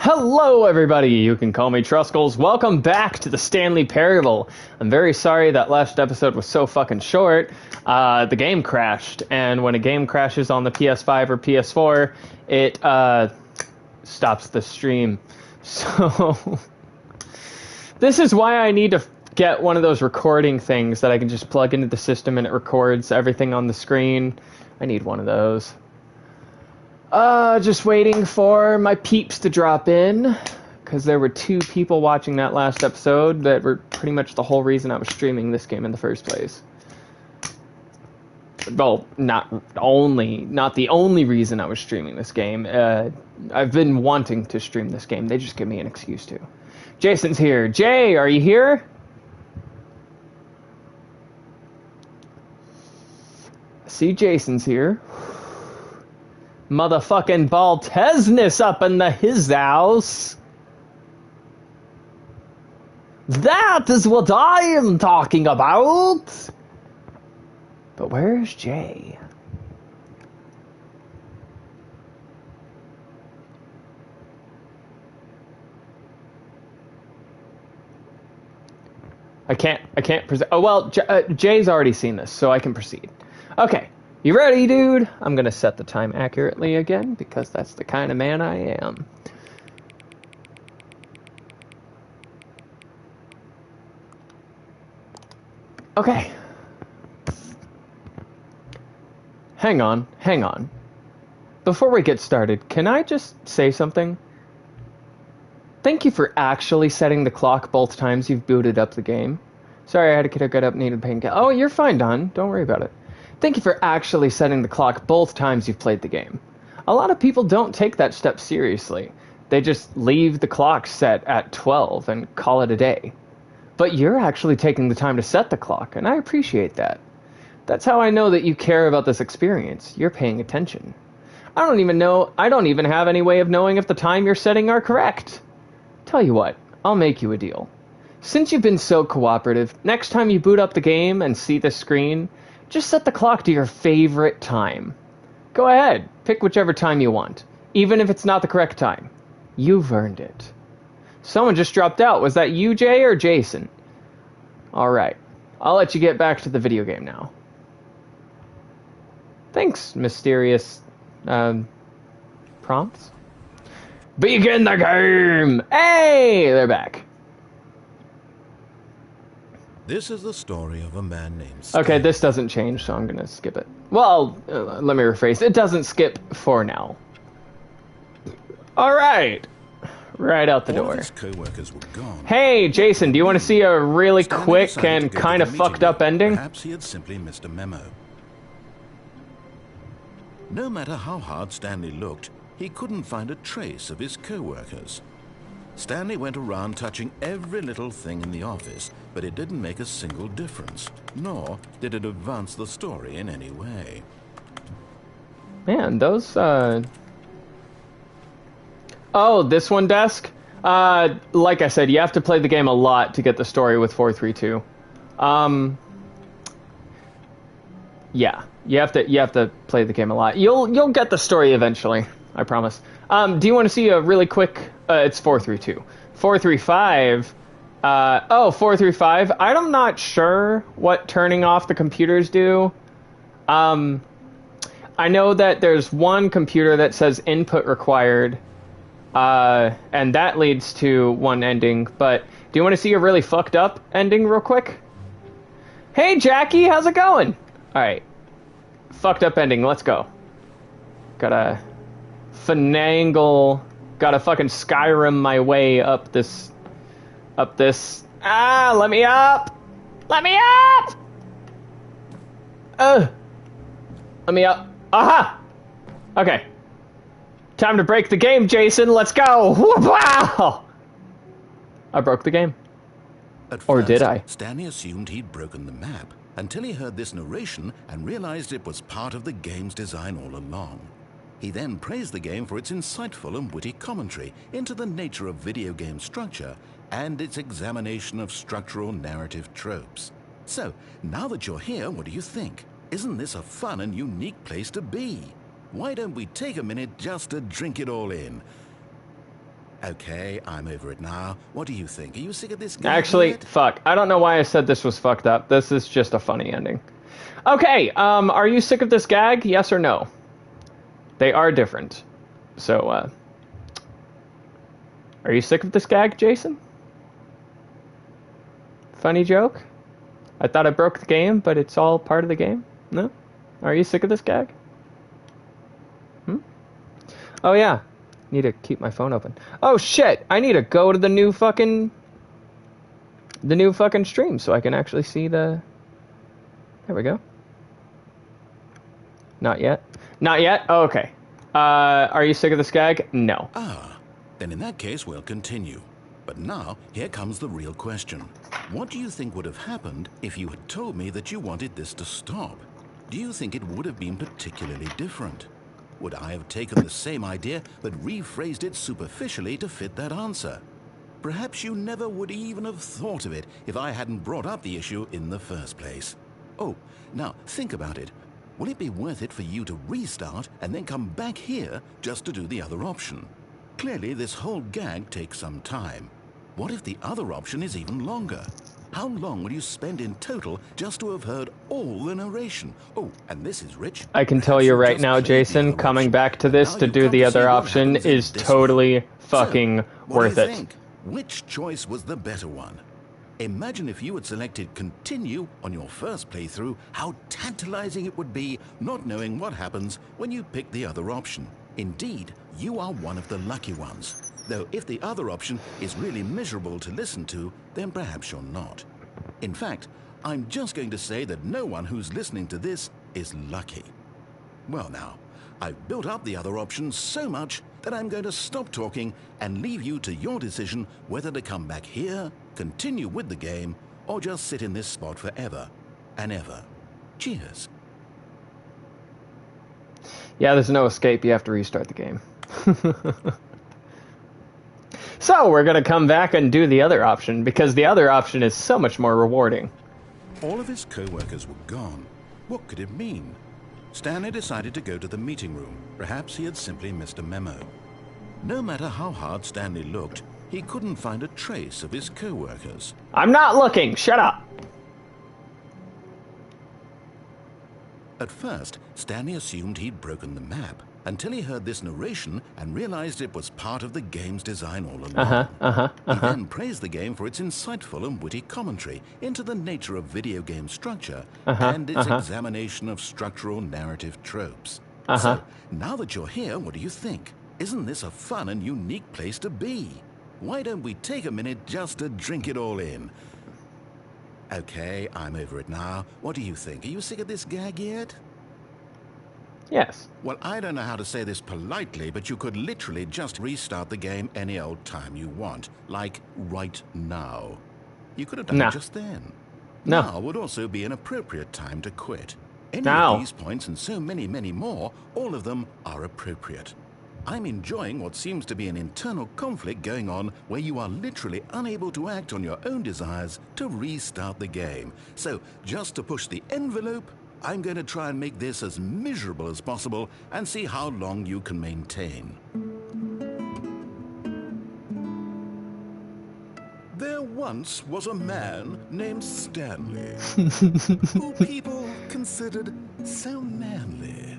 Hello, everybody. You can call me Truskulls. Welcome back to the Stanley Parable. I'm very sorry that last episode was so fucking short. The game crashed, and when a game crashes on the PS5 or PS4, it stops the stream. So this is why I need to get one of those recording things that I can just plug into the system and it records everything on the screen. I need one of those. Just waiting for my peeps to drop in, because there were 2 people watching that last episode that were pretty much the whole reason I was streaming this game in the first place. Well, not the only reason I was streaming this game. I've been wanting to stream this game. They just give me an excuse to. Jason's here. Jay, are you here? See, Jason's here. Motherfucking Baltesness up in his house. That is what I am talking about. But where's Jay? I can't present. Oh, well, Jay's already seen this, so I can proceed. Okay. You ready, dude? I'm gonna set the time accurately again, because that's the kind of man I am. Okay. Hang on. Before we get started, can I just say something? Thank you for actually setting the clock both times you've booted up the game. Sorry, I had to get up, needed pain. Oh, you're fine, Don. Don't worry about it. Thank you for actually setting the clock both times you've played the game. A lot of people don't take that step seriously. They just leave the clock set at 12 and call it a day. But you're actually taking the time to set the clock, and I appreciate that. That's how I know that you care about this experience. You're paying attention. I don't even have any way of knowing if the time you're setting are correct. Tell you what, I'll make you a deal. Since you've been so cooperative, next time you boot up the game and see the screen, just set the clock to your favorite time. Go ahead, pick whichever time you want, even if it's not the correct time. You've earned it. Someone just dropped out. Was that you, Jay, or Jason? Alright, I'll let you get back to the video game now. Thanks, mysterious, prompts. Begin the game! Hey, they're back. This is the story of a man named Stanley. Okay, this doesn't change, so I'm gonna skip it. Well, let me rephrase. It doesn't skip for now. Alright. Right out the door. His co-workers were gone. Hey, Jason, do you want to see a really Stanley quick decided and to go to kind the of meeting fucked up room. ending? Perhaps he had simply missed a memo. No matter how hard Stanley looked, he couldn't find a trace of his co-workers. Stanley went around touching every little thing in the office, but it didn't make a single difference, nor did it advance the story in any way. Man, those, Oh, this one desk? Like I said, you have to play the game a lot to get the story with 432. Yeah, you have to play the game a lot. You'll get the story eventually, I promise. Do you want to see a really quick... it's 432. 435... 435. I'm not sure what turning off the computers do. I know that there's one computer that says input required, and that leads to one ending, but do you want to see a really fucked up ending real quick? Hey, Jackie, how's it going? Alright. Fucked up ending, let's go. Gotta finagle... Gotta fucking Skyrim my way up this... Ah, let me up! Let me up! Let me up. Aha! Okay. Time to break the game, Jason. Let's go! Wow! I broke the game. Or did I? Stanley assumed he'd broken the map until he heard this narration and realized it was part of the game's design all along. He then praised the game for its insightful and witty commentary into the nature of video game structure and its examination of structural narrative tropes. So, now that you're here, what do you think? Isn't this a fun and unique place to be? Why don't we take a minute just to drink it all in? Okay, I'm over it now. What do you think? Are you sick of this guy Actually, yet? fuck. I don't know why I said this was fucked up. This is just a funny ending. Okay, are you sick of this gag? Yes or no? They are different. So, are you sick of this gag, Jason? Funny joke? I thought I broke the game, but it's all part of the game? No? Are you sick of this gag? Oh, yeah. Need to keep my phone open. Oh, shit! I need to go to the new fucking stream so I can actually see the... There we go. Not yet. Not yet? Oh, okay. Are you sick of this gag? No. Ah, then in that case we'll continue. But now, here comes the real question. What do you think would have happened if you had told me that you wanted this to stop? Do you think it would have been particularly different? Would I have taken the same idea but rephrased it superficially to fit that answer? Perhaps you never would even have thought of it if I hadn't brought up the issue in the first place. Oh, now think about it. Will it be worth it for you to restart and then come back here just to do the other option? Clearly, this whole gag takes some time. What if the other option is even longer? How long will you spend in total just to have heard all the narration? Oh, and this is rich. I can tell you right now, Jason, coming back to this to do the other option is totally fucking worth it. Which choice was the better one? Imagine if you had selected continue on your first playthrough, how tantalizing it would be not knowing what happens when you pick the other option. Indeed, you are one of the lucky ones. Though if the other option is really miserable to listen to, then perhaps you're not. In fact, I'm just going to say that no one who's listening to this is lucky. Well now, I've built up the other option so much that I'm going to stop talking and leave you to your decision whether to come back here, continue with the game, or just sit in this spot forever and ever. Cheers. Yeah, there's no escape. You have to restart the game. So we're going to come back and do the other option, because the other option is so much more rewarding. All of his co-workers were gone. What could it mean? Stanley decided to go to the meeting room. Perhaps he had simply missed a memo. No matter how hard Stanley looked, he couldn't find a trace of his co-workers. I'm not looking! Shut up! At first, Stanley assumed he'd broken the map, until he heard this narration and realized it was part of the game's design all along. He then praised the game for its insightful and witty commentary into the nature of video game structure and its examination of structural narrative tropes. So, now that you're here, what do you think? Isn't this a fun and unique place to be? Why don't we take a minute just to drink it all in? Okay, I'm over it now. What do you think? Are you sick of this gag yet? Yes. Well, I don't know how to say this politely, but you could literally just restart the game any old time you want. Like, right now. You could have done it just then. Now would also be an appropriate time to quit. Any of these points and so many, many more, all of them are appropriate. I'm enjoying what seems to be an internal conflict going on where you are literally unable to act on your own desires to restart the game. So, just to push the envelope, I'm going to try and make this as miserable as possible and see how long you can maintain. There once was a man named Stanley, who people considered so manly.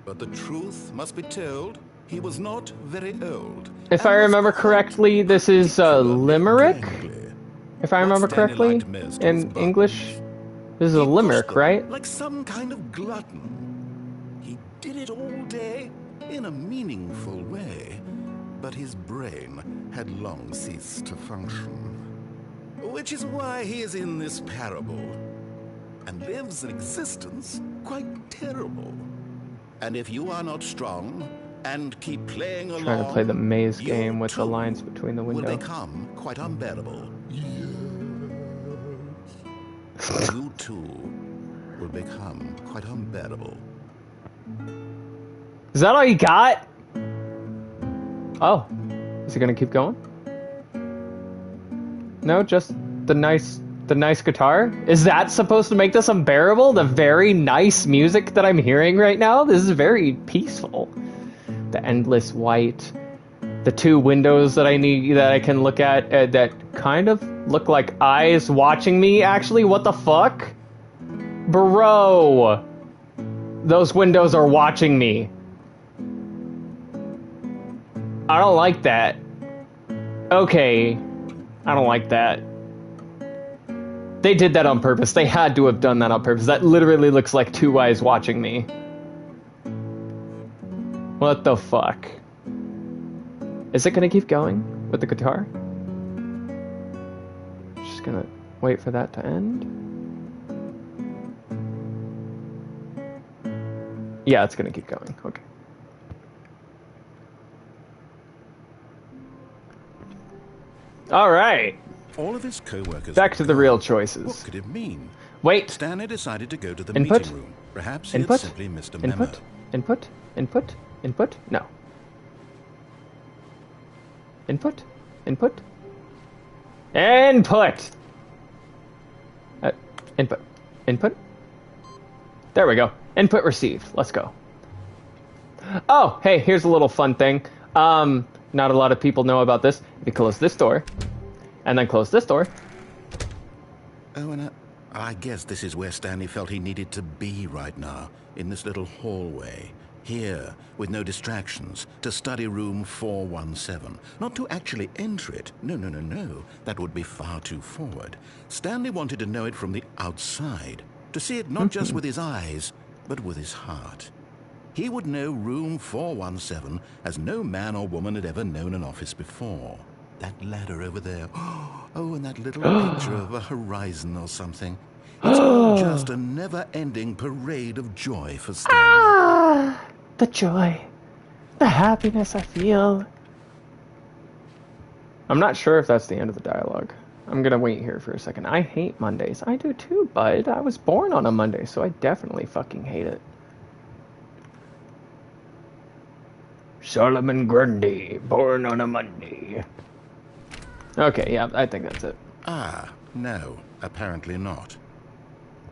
But the truth must be told, he was not very old. If I remember correctly, this is limerick? If I remember correctly, in English, this is a limerick, right? Like some kind of glutton. He did it all day in a meaningful way, but his brain had long ceased to function. Which is why he is in this parable, and lives an existence quite terrible. And if you are not strong and keep playing along, Trying to play the maze game with the lines between the windows. Will become quite unbearable. You too will become quite unbearable. Is that all you got? Oh, is it gonna keep going? No, just the nice guitar? Is that supposed to make this unbearable? The very nice music that I'm hearing right now? This is very peaceful. The endless white, The two windows that I can look at that kind of look like eyes watching me. Actually, what the fuck, bro? Those windows are watching me. I don't like that. Okay, I don't like that. They did that on purpose. They had to have done that on purpose. That literally looks like two eyes watching me. What the fuck? Is it gonna keep going with the guitar? Just gonna wait for that to end. Yeah, it's gonna keep going. Okay. All right. All of his co-workers back to the real choices. What could it mean? Wait. Stanley decided to go to the Input. meeting room. Perhaps he had simply missed a memo. Input. No. Input. Input. There we go. Input received. Let's go. Oh, hey, here's a little fun thing. Not a lot of people know about this. If you close this door, and then close this door. Oh, and I guess this is where Stanley felt he needed to be right now, in this little hallway. Here, with no distractions, to study room 417. Not to actually enter it. No. That would be far too forward. Stanley wanted to know it from the outside. To see it not just with his eyes, but with his heart. He would know room 417 as no man or woman had ever known an office before. That ladder over there. Oh, and that little picture of a horizon or something. It's all just a never-ending parade of joy for Stanley. Ah, the joy. The happiness I feel. I'm not sure if that's the end of the dialogue. I'm gonna wait here for a second. I hate Mondays. I do too, bud. I was born on a Monday, so I definitely fucking hate it. Solomon Grundy, born on a Monday. Okay, yeah, I think that's it. Ah, no, apparently not.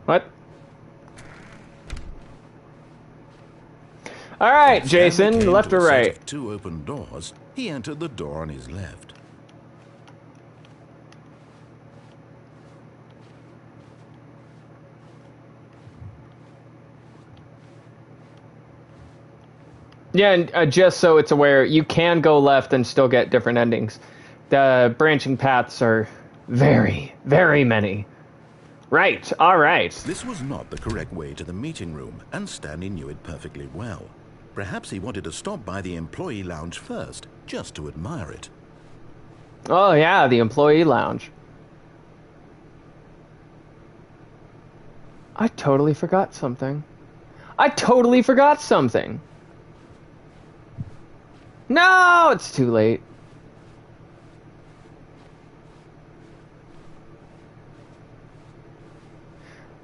What? All right, Jason, left or right? Two open doors. He entered the door on his left. Yeah, and just so it's aware, you can go left and still get different endings. The branching paths are very, very many. Right, all right. This was not the correct way to the meeting room, and Stanley knew it perfectly well. Perhaps he wanted to stop by the employee lounge first, just to admire it. Oh yeah, the employee lounge. I totally forgot something. No, it's too late.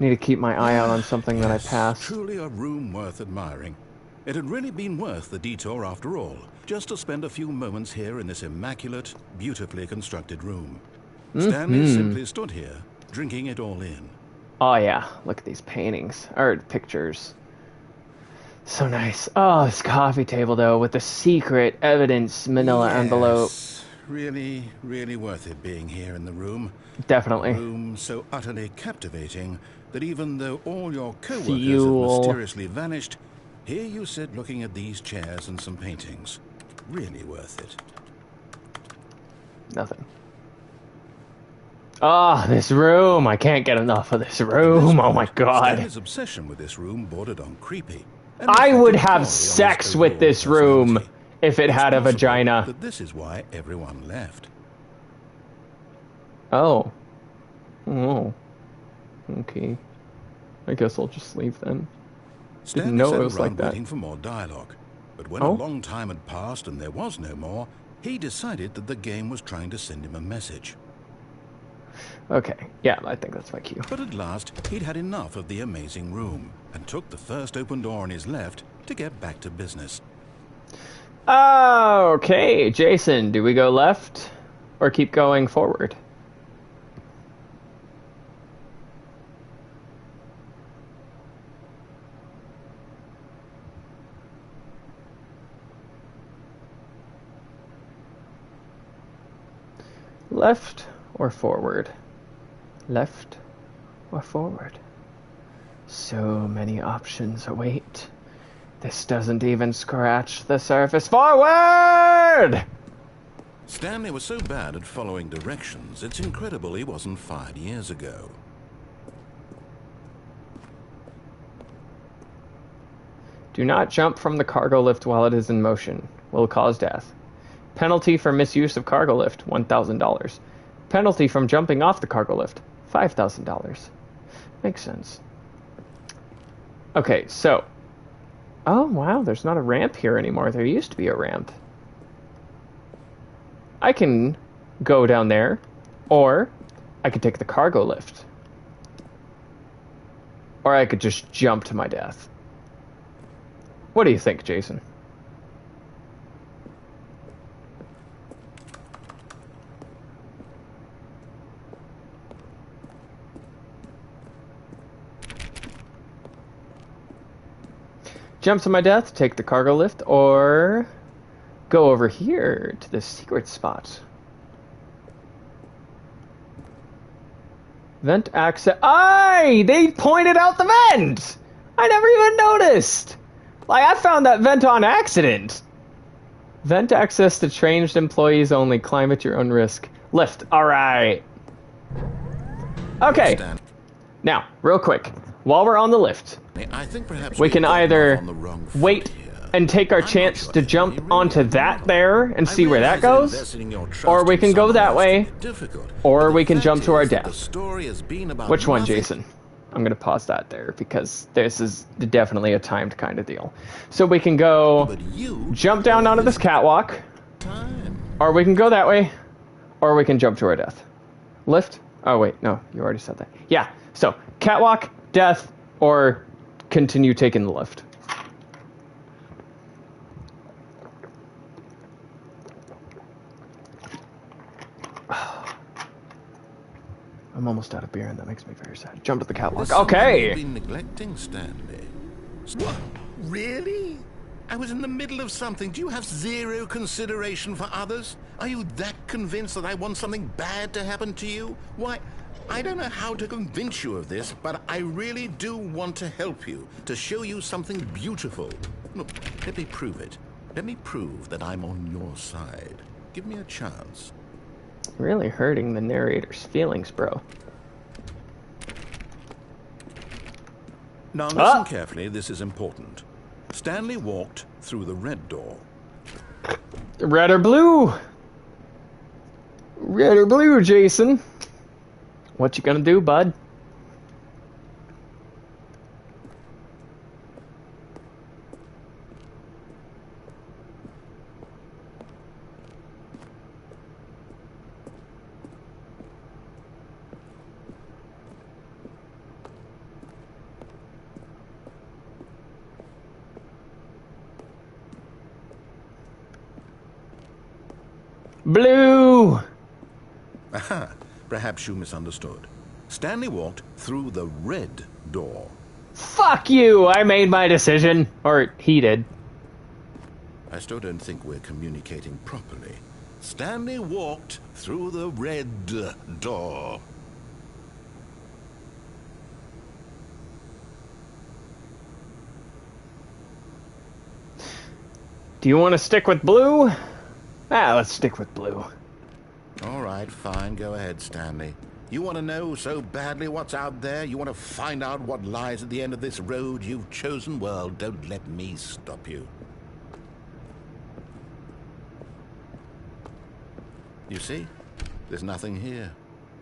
Need to keep my eye out on something that I passed. Truly a room worth admiring. It had really been worth the detour after all, just to spend a few moments here in this immaculate, beautifully constructed room. Stanley simply stood here, drinking it all in. Oh yeah, look at these paintings, or pictures. So nice. Oh, this coffee table though, with the secret evidence manila envelope. Really, really worth it being here in the room. Definitely. A room so utterly captivating that even though all your co-workers Fuel. have mysteriously vanished, here you sit looking at these chairs and some paintings. Really worth it. Nothing. Ah, this room. I can't get enough of this room. Oh my god. Stanley's obsession with this room bordered on creepy. I would have sex with this room if it had a vagina. That this is why everyone left. Oh. Oh. Okay. I guess I'll just leave then. Didn't know it was like that. Waiting for more dialogue. But when a long time had passed and there was no more, he decided that the game was trying to send him a message. Okay, yeah, I think that's my cue. But at last, he'd had enough of the amazing room and took the first open door on his left to get back to business. Okay, Jason, do we go left or keep going forward? Left or forward? Left or forward? So many options await. This doesn't even scratch the surface. Forward! Stanley was so bad at following directions, it's incredible he wasn't fired years ago. Do not jump from the cargo lift while it is in motion. Will cause death. Penalty for misuse of cargo lift, $1,000. Penalty from jumping off the cargo lift, $5,000. Makes sense. Okay, so... Oh, wow, there's not a ramp here anymore. There used to be a ramp. I can go down there, or I could take the cargo lift. Or I could just jump to my death. What do you think, Jason? Jump to my death, take the cargo lift, or go over here to the secret spot. Vent access. Aye! They pointed out the vent! I never even noticed! Like, I found that vent on accident. Vent access to changed employees only. Climb at your own risk. Lift. Alright. Okay. Now, real quick. While we're on the lift, I think perhaps we can either wait and take our chance to jump onto that there and see where that goes, or we can go that way, or we can jump to our death. Which one, Jason? I'm going to pause that there because this is definitely a timed kind of deal. So we can go jump down onto this catwalk, or we can go that way, or we can jump to our death. Lift? Oh, wait, no, you already said that. Yeah, so catwalk, death, or continue taking the lift. I'm almost out of beer, and that makes me very sad. Jump to the catwalk. Okay. You've been neglecting, Stanley. What? Really? I was in the middle of something. Do you have zero consideration for others? Are you that convinced that I want something bad to happen to you? Why, I don't know how to convince you of this, but I really do want to help you, to show you something beautiful. Look, let me prove it. Let me prove that I'm on your side. Give me a chance. Really hurting the narrator's feelings, bro. Now listen carefully, this is important. Stanley walked through the red door. Red or blue? Red or blue, Jason? What you gonna do, bud? Blue! Aha, perhaps you misunderstood. Stanley walked through the red door. Fuck you! I made my decision. Or he did. I still don't think we're communicating properly. Stanley walked through the red door. Do you want to stick with blue? Let's stick with blue. All right, fine. Go ahead, Stanley. You want to know so badly what's out there? You want to find out what lies at the end of this road you've chosen? Well, don't let me stop you. You see? There's nothing here.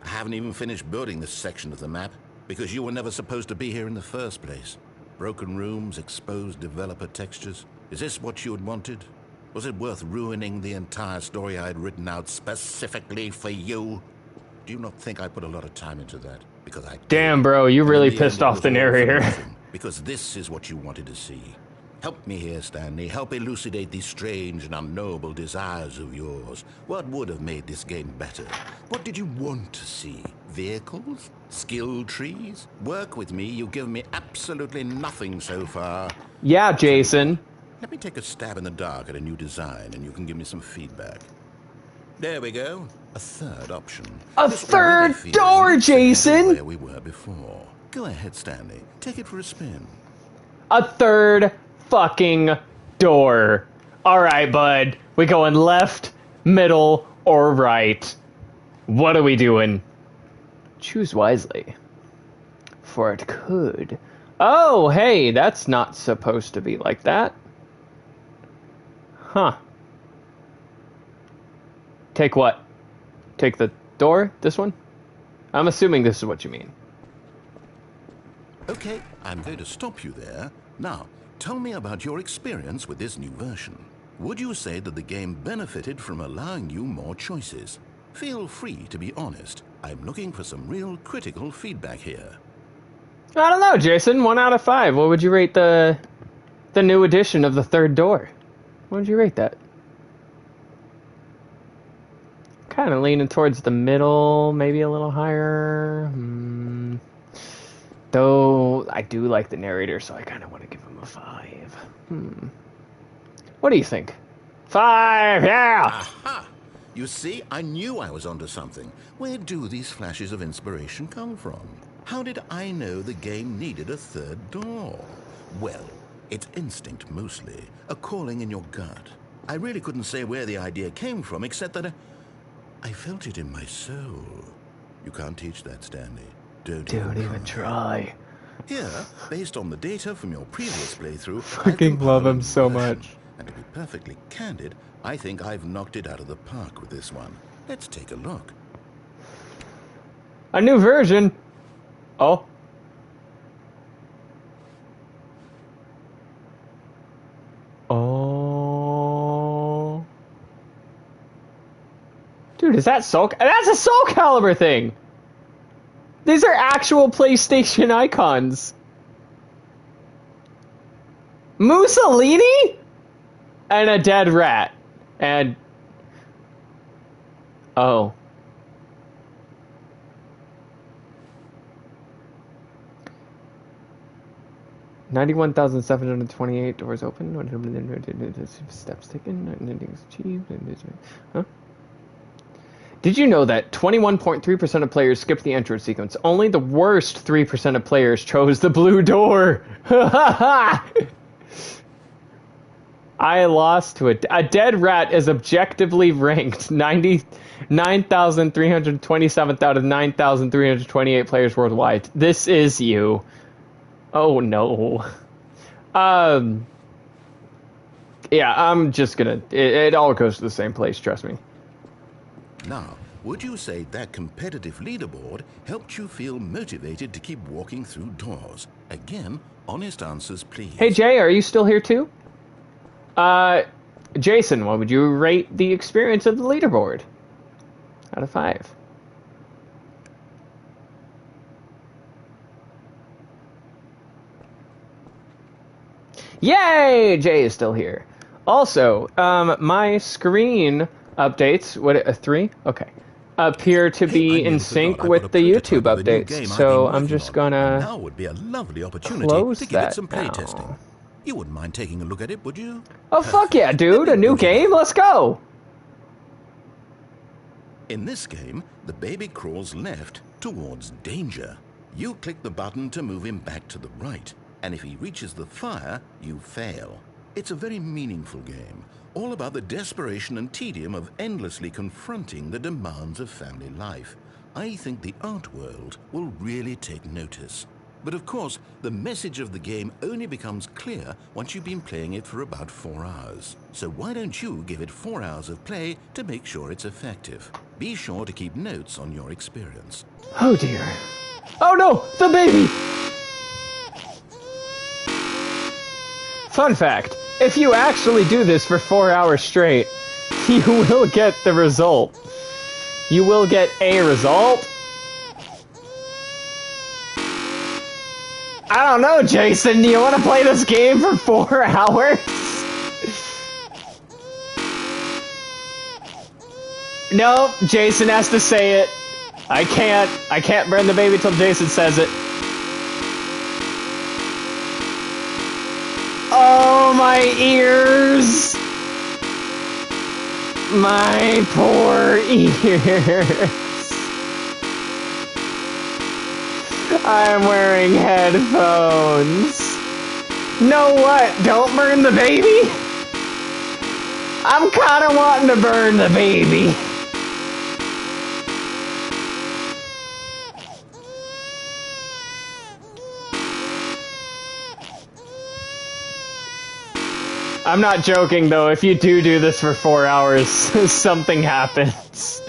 I haven't even finished building this section of the map because you were never supposed to be here in the first place. Broken rooms, exposed developer textures. Is this what you had wanted? Was it worth ruining the entire story I had written out specifically for you? Do you not think I put a lot of time into that? Because I did. Damn, bro, you really pissed off the narrator. Because this is what you wanted to see. Help me here, Stanley. Help elucidate these strange and unknowable desires of yours. What would have made this game better? What did you want to see? Vehicles? Skill trees? Work with me. You've given me absolutely nothing so far. Yeah, Jason. Let me take a stab in the dark at a new design, and you can give me some feedback. There we go. A third option. A This will really third feel door, much ahead of Jason! where we were before. Go ahead, Stanley. Take it for a spin. A third fucking door. Alright, bud. We going left, middle, or right? What are we doing? Choose wisely. For it could. Oh, hey, that's not supposed to be like that. Huh. Take what? Take the door? This one? I'm assuming this is what you mean. Okay, I'm going to stop you there. Now, tell me about your experience with this new version. Would you say that the game benefited from allowing you more choices? Feel free to be honest. I'm looking for some real critical feedback here. I don't know, Jason. 1 out of 5. What would you rate the new edition of the third door? What would you rate that? Kind of leaning towards the middle, maybe a little higher. Though I do like the narrator, so I kind of want to give him a 5. What do you think? 5, yeah! Aha! You see, I knew I was onto something. Where do these flashes of inspiration come from? How did I know the game needed a third door? Well, it's instinct mostly, a calling in your gut. I really couldn't say where the idea came from, except that I felt it in my soul. You can't teach that, Stanley. Don't even try. Here, based on the data from your previous playthrough, Fucking love him so much. And to be perfectly candid, I think I've knocked it out of the park with this one. Let's take a look. A new version. Oh. Oh. Dude, is that Soul? That's a Soul Calibur thing. These are actual PlayStation icons. Mussolini? And a dead rat. And... oh. $91,728 doors open. Steps taken. Achieved. Huh? Did you know that 21.3% of players skipped the entrance sequence? Only the worst 3% of players chose the blue door. I lost to it. A dead rat is objectively ranked 99,327th out of 9,328 players worldwide. This is you. Oh no. Yeah, I'm just gonna... It all goes to the same place, trust me. Now, would you say that competitive leaderboard helped you feel motivated to keep walking through doors? Again, honest answers, please. Hey, Jay, are you still here too? Jason, what would you rate the experience of the leaderboard? Out of 5. Yay! Jay is still here. Also, my screen updates, what, a 3? Okay. Appear to be in sync with the YouTube updates, so I'm just gonna now would be a lovely opportunity close to give that it some play now. testing. You wouldn't mind taking a look at it, would you? Oh, fuck yeah, dude! A new game? Let's go! In this game, the baby crawls left towards danger. You click the button to move him back to the right, and if he reaches the fire, you fail. It's a very meaningful game, all about the desperation and tedium of endlessly confronting the demands of family life. I think the art world will really take notice. But of course, the message of the game only becomes clear once you've been playing it for about 4 hours. So why don't you give it 4 hours of play to make sure it's effective? Be sure to keep notes on your experience. Oh dear. Oh no! The baby! Fun fact, if you actually do this for 4 hours straight, you will get the result. You will get a result. I don't know, Jason. Do you want to play this game for 4 hours? Nope, Jason has to say it. I can't burn the baby till Jason says it. Oh, my ears! My poor ears. I'm wearing headphones. Know what? Don't burn the baby? I'm kinda wanting to burn the baby. I'm not joking though, if you do this for 4 hours, something happens.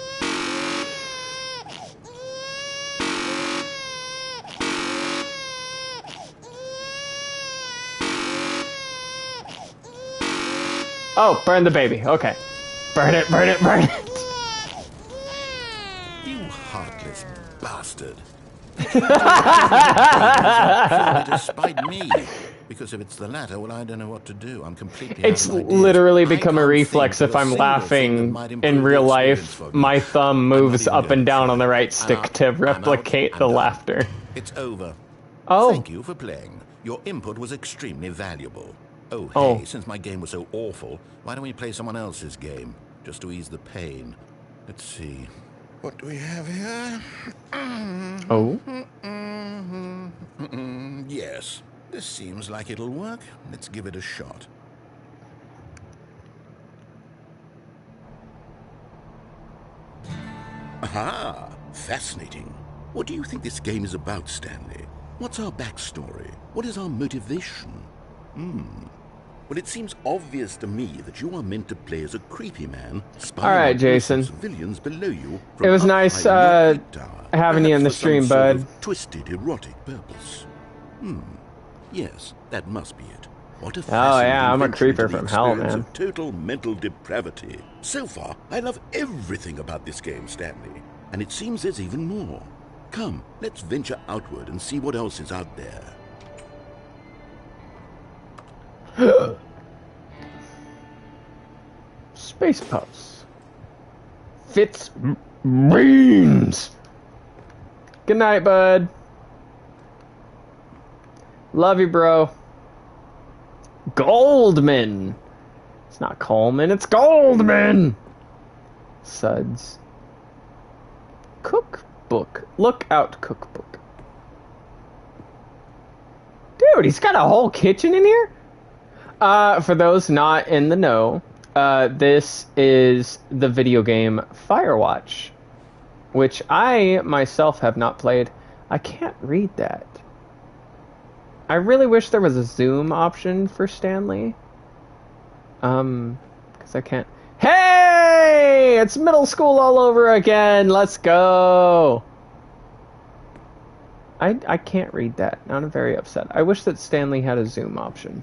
Oh, burn the baby, okay. Burn it, burn it, burn it! You heartless bastard. Despite me. Because if it's the latter, well, I don't know what to do. I'm completely It's out of ideas. literally I become a can't reflex think if of a I'm single thing that laughing might in improve real the life. experience for me. My thumb I'm not moves even up going and down to on the try. right stick I'm to out. replicate I'm the done. laughter. It's over. Oh. Thank you for playing. Your input was extremely valuable. Oh, Oh. hey, since my game was so awful, why don't we play someone else's game? Just to ease the pain. Let's see. What do we have here? Oh. Yes. This seems like it'll work. Let's give it a shot. Aha! Fascinating. What do you think this game is about, Stanley? What's our backstory? What is our motivation? Well, it seems obvious to me that you are meant to play as a creepy man spying All right, on Jason. civilians below you. It was nice having you in the stream, bud. Twisted, erotic purpose. Yes, that must be it. What a Oh yeah, I'm a invention creeper into the from hell, experience man. of total mental depravity. So far, I love everything about this game, Stanley. And it seems there's even more. Come, let's venture outward and see what else is out there. Space Puffs. Fitz Beans. Good night, bud. Love you, bro. Goldman. It's not Coleman, it's Goldman. Suds. Cookbook. Look out, cookbook. Dude, he's got a whole kitchen in here? For those not in the know, this is the video game Firewatch, which I myself have not played. I can't read that. I really wish there was a zoom option for Stanley. Because I can't. Hey! It's middle school all over again! Let's go! I can't read that. Now I'm very upset. I wish that Stanley had a zoom option.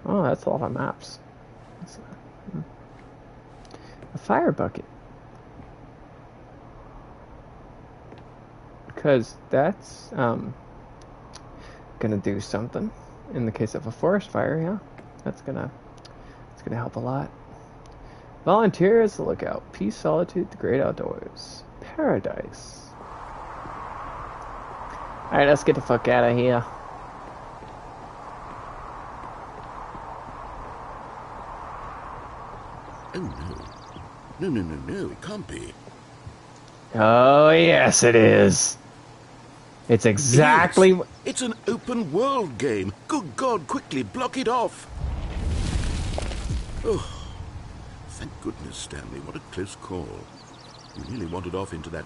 Oh, that's a lot of maps. A fire bucket. Because that's, gonna do something. In the case of a forest fire, yeah. It's gonna help a lot. Volunteer as the lookout. Peace, solitude, the great outdoors. Paradise. Alright, let's get the fuck out of here. Oh no. No, it can't be. Oh, yes, it is. It's exactly... It's an open world game. Good God, quickly, block it off. Oh, thank goodness, Stanley. What a close call. You nearly wandered off into that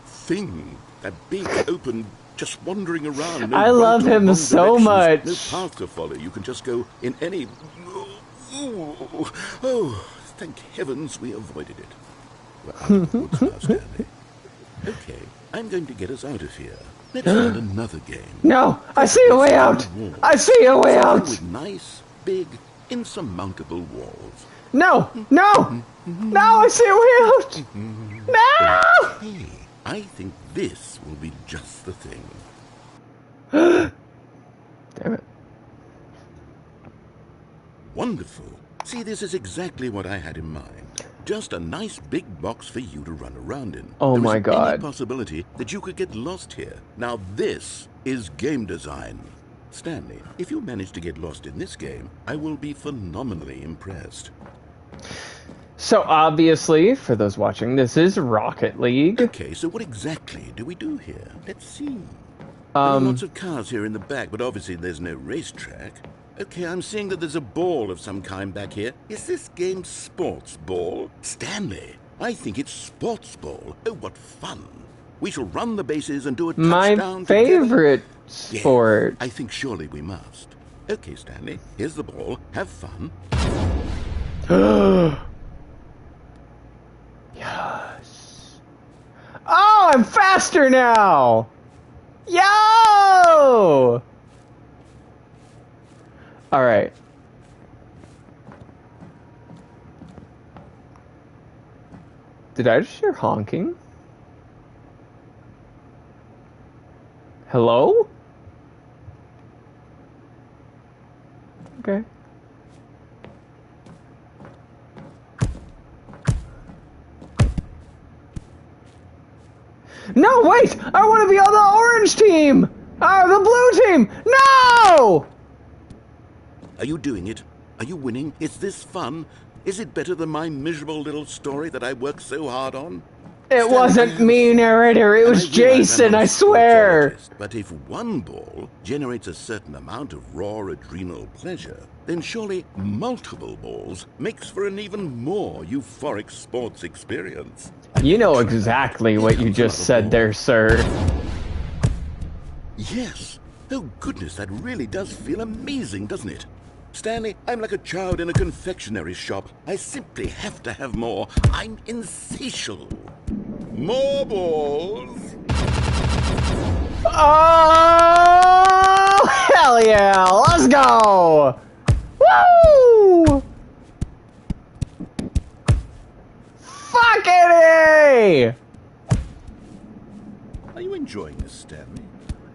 thing. That big, open, just wandering around. No I love right or him wrong so directions, much. No path to follow. You can just go in any... Oh, thank heavens we avoided it. We're out of the woods now, Stanley. Okay, I'm going to get us out of here. Let's find another game. No, I see a way out. I see a way out. With nice, big, insurmountable walls. No, no, no, I see a way out. No. Hey, I think this will be just the thing. Damn it. Wonderful. See, this is exactly what I had in mind. Just a nice big box for you to run around in. Oh There my isn't God. any possibility that you could get lost here. Now this is game design. Stanley, if you manage to get lost in this game, I will be phenomenally impressed. So obviously, for those watching, this is Rocket League. Okay, so what exactly do we do here? Let's see. There are lots of cars here in the back, but obviously there's no racetrack. Okay, I'm seeing that there's a ball of some kind back here. Is this game sports ball? Stanley, I think it's sports ball. Oh, what fun. We shall run the bases and do a touchdown My favorite sport. Yeah, I think surely we must. Okay, Stanley, here's the ball. Have fun. Yes. Oh, I'm faster now! Yo! Alright. Did I just hear honking? Hello? Okay. No, wait! I want to be on the orange team! The blue team! No! Are you doing it? Are you winning? Is this fun? Is it better than my miserable little story that I worked so hard on? It wasn't me, narrator. It was Jason, I swear. But if one ball generates a certain amount of raw adrenal pleasure, then surely multiple balls makes for an even more euphoric sports experience. You know exactly what you just said there, sir. Yes. Oh, goodness, that really does feel amazing, doesn't it? Stanley, I'm like a child in a confectionery shop. I simply have to have more. I'm insatiable. More balls. Oh, hell yeah. Let's go. Woo! Fucking A! Are you enjoying this, Stanley?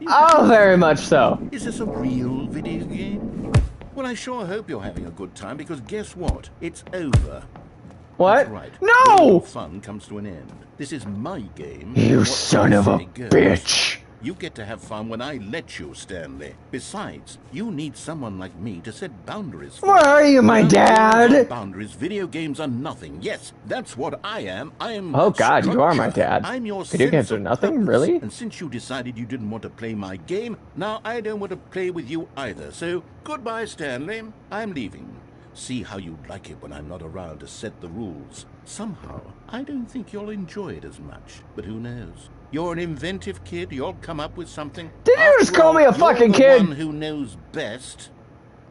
Oh, very much so. Is this a real video game? Well, I sure hope you're having a good time, because guess what? It's over. What? That's right. No! All fun comes to an end. This is my game. You What son I of a say goes. bitch. You get to have fun when I let you, Stanley. Besides, you need someone like me to set boundaries for Where are you, my Without dad? boundaries, video games are nothing. Yes, that's what I am. I am. Oh God, you are my structure. dad. I'm your Video games sense are of nothing, purpose. really? And since you decided you didn't want to play my game, now I don't want to play with you either. So goodbye, Stanley. I'm leaving. See how you'd like it when I'm not around to set the rules. Somehow, I don't think you'll enjoy it as much. But who knows? You're an inventive kid. You'll come up with something. Did you just call me a fucking kid? You're the one who knows best.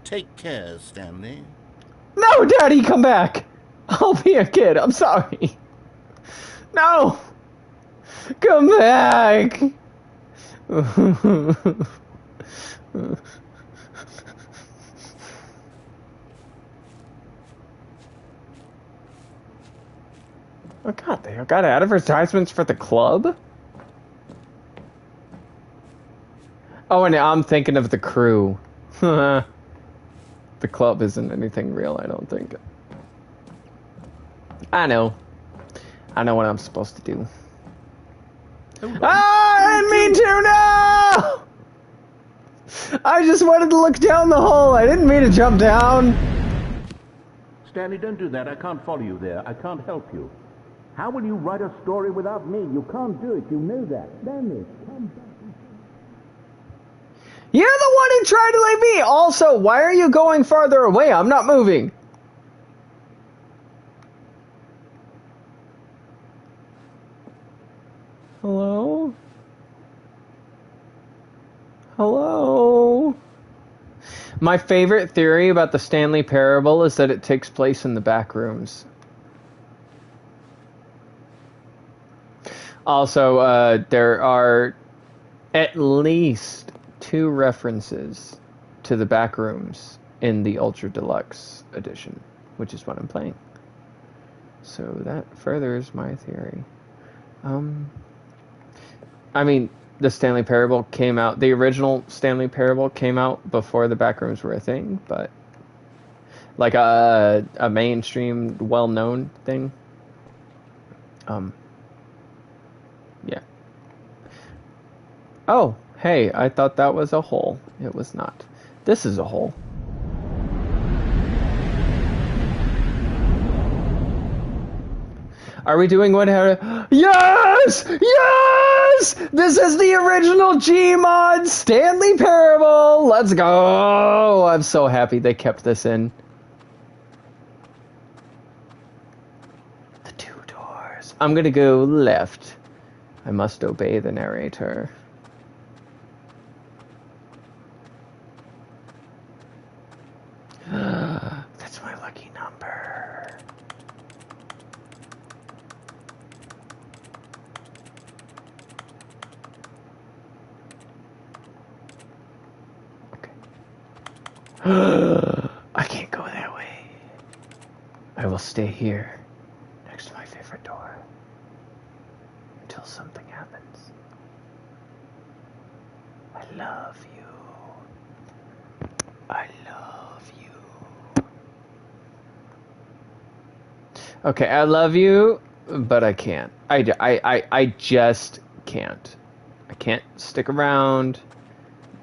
Take care, Stanley. No, Daddy, come back. I'll be a kid. I'm sorry. No. Come back. Oh God, they got advertisements for the club? Oh, and I'm thinking of the crew. The club isn't anything real, I don't think. I know. I know what I'm supposed to do. I didn't mean to, no! I just wanted to look down the hole. I didn't mean to jump down. Stanley, don't do that. I can't follow you there. I can't help you. How will you write a story without me? You can't do it. You know that. Stanley, come back. You're the one who tried to leave me! Also, why are you going farther away? I'm not moving. Hello? Hello? My favorite theory about the Stanley Parable is that it takes place in the back rooms. Also, there are at least 2 references to the back rooms in the Ultra Deluxe edition, which is what I'm playing. So that furthers my theory. I mean, the Stanley Parable came out, the original Stanley Parable came out before the back rooms were a thing, but like a mainstream, well-known thing. Yeah. Oh, hey, I thought that was a hole. It was not. This is a hole. Are we doing one? Yes! Yes! This is the original Gmod Stanley Parable! Let's go! I'm so happy they kept this in. The 2 doors. I'm gonna go left. I must obey the narrator. That's my lucky number. Okay. I can't go that way. I will stay here, next to my favorite door, until something happens. I love you. I love you. Okay, I love you, but I can't. I just can't. I can't stick around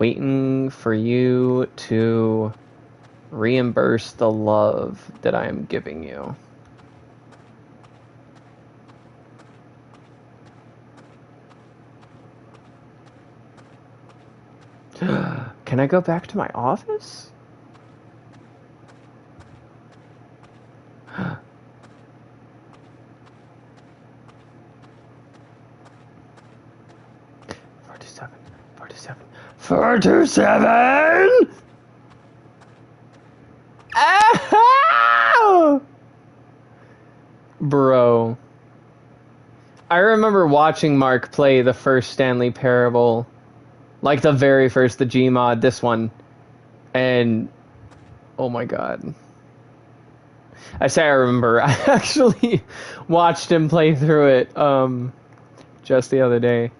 waiting for you to reimburse the love that I am giving you. Can I go back to my office? Forty-seven. Ow! Bro. I remember watching Mark play the first Stanley Parable. Like the very first, the Gmod, this one. And, oh my god. I say I remember. I actually watched him play through it, just the other day.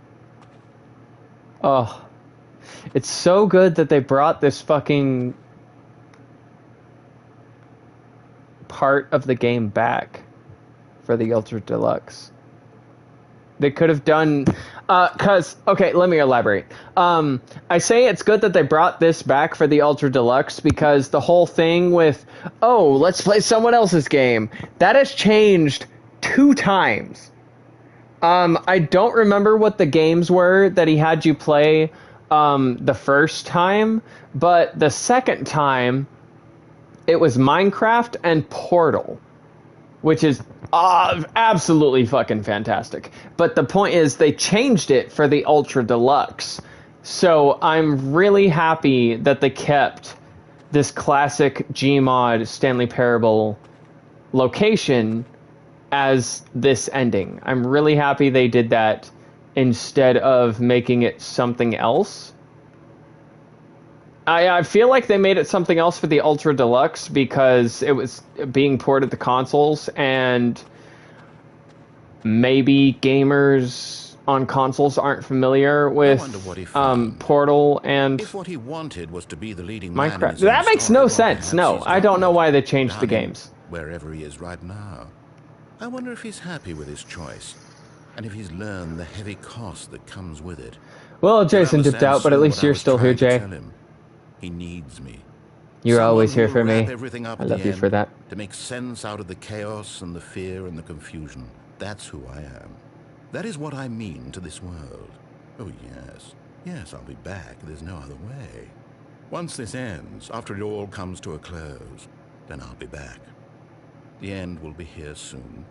Oh. It's so good that they brought this fucking part of the game back for the Ultra Deluxe. They could have done... okay, let me elaborate. I say it's good that they brought this back for the Ultra Deluxe because the whole thing with, oh, let's play someone else's game, that has changed 2 times. I don't remember what the games were that he had you play the first time, but the second time, it was Minecraft and Portal, which is absolutely fucking fantastic. But the point is, they changed it for the Ultra Deluxe. So I'm really happy that they kept this classic Gmod Stanley Parable location as this ending. I'm really happy they did that instead of making it something else. I feel like they made it something else for the Ultra Deluxe because it was being ported to consoles, and maybe gamers on consoles aren't familiar with Portal and if what he wanted was to be the leading Minecraft. That makes no sense. No, I don't know why they changed the games. Wherever he is right now. I wonder if he's happy with his choice, and if he's learned the heavy cost that comes with it. Well, Jason dipped out, but at least you're still here, Jay. He needs me. You're always here for me. I love you for that. To make sense out of the chaos and the fear and the confusion. That's who I am. That is what I mean to this world. Oh, yes. Yes, I'll be back. There's no other way. Once this ends, after it all comes to a close, then I'll be back. The end will be here soon.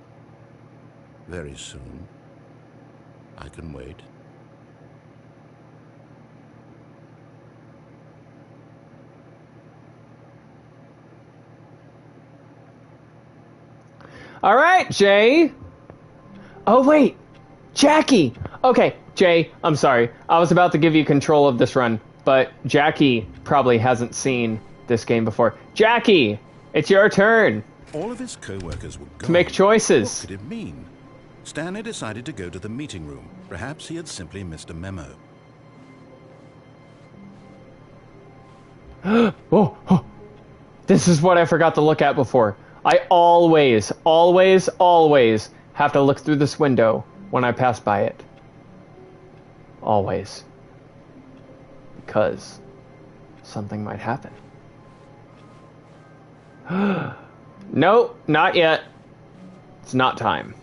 Very soon. I can wait. All right, Jay. Oh, wait. Jackie. Okay, Jay, I'm sorry. I was about to give you control of this run, but Jackie probably hasn't seen this game before. Jackie, it's your turn. All of his co-workers were gone. To make choices. What could it mean? Stanley decided to go to the meeting room. Perhaps he had simply missed a memo. Oh, this is what I forgot to look at before. I always have to look through this window when I pass by it. Always. Because something might happen. No, not yet. It's not time.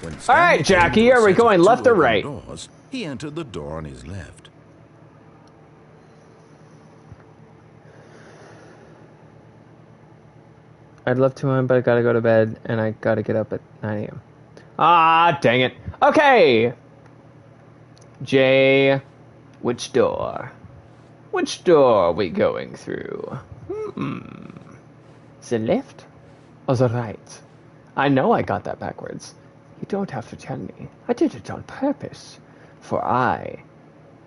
When All Stanley right, Jackie, came to a are we set of going two left or open right? doors, he entered the door on his left. I'd love to, but I gotta go to bed, and I gotta get up at 9 a.m. Ah, dang it. Okay. Jay, which door? Which door are we going through? The left or the right? I know I got that backwards. You don't have to tell me. I did it on purpose. For I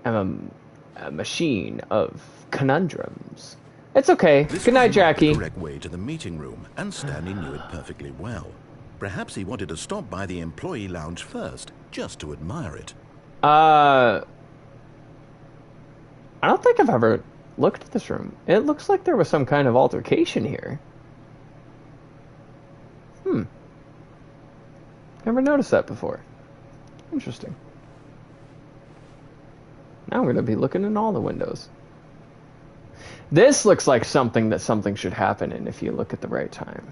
am a machine of conundrums. It's okay. This Good was night, not Jackie. the correct way to the meeting room, and Stanley knew it perfectly well. Perhaps he wanted to stop by the employee lounge first, just to admire it. I don't think I've ever looked at this room. It looks like there was some kind of altercation here. Never noticed that before. Interesting. Now I'm going to be looking in all the windows. This looks like something that something should happen in if you look at the right time.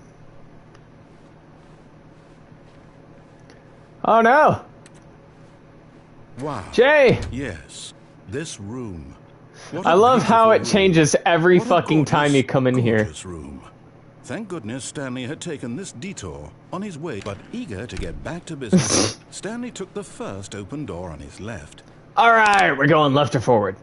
Oh no! Wow. Jay! Yes, this room. What I a love how it beautiful room. changes every What a fucking time you come in here. gorgeous room. Thank goodness Stanley had taken this detour on his way, but eager to get back to business, Stanley took the first open door on his left. Alright, we're going left or forward.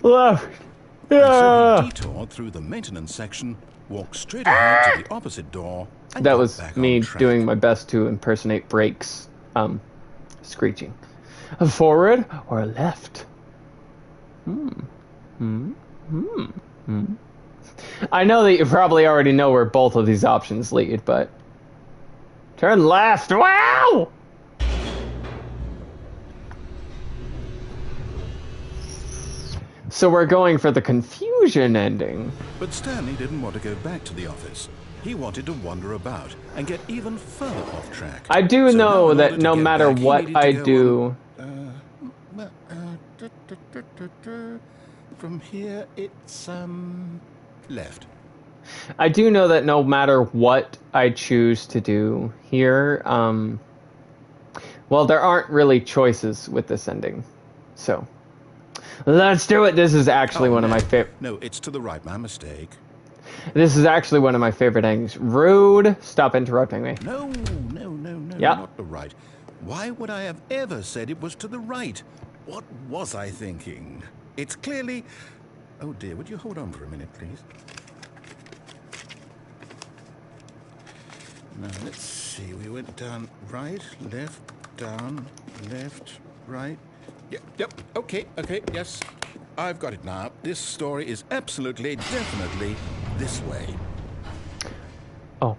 Left. And so Yeah. he detoured through the maintenance section, walked straight ahead to the opposite door, and That got was back me on track. doing my best to impersonate brakes. Screeching. Forward or left? I know that you probably already know where both of these options lead, but... Turn left! Wow! So we're going for the confusion ending. But Stanley didn't want to go back to the office. He wanted to wander about and get even further off track. I do So now know in that order to no get matter back, he what needed to I go do... From here, it's, left. I do know that no matter what I choose to do here, well, there aren't really choices with this ending. So, let's do it. This is actually one of my favorite... No, it's to the right. My mistake. This is actually one of my favorite endings. Rude. Stop interrupting me. No, Yeah. not the right. Why would I have ever said it was to the right? What was I thinking? It's clearly... Oh dear, would you hold on for a minute, please? Now, let's see. We went down right, left, down, left, right. Yep, okay, yes. I've got it now. This story is absolutely, definitely this way. Oh.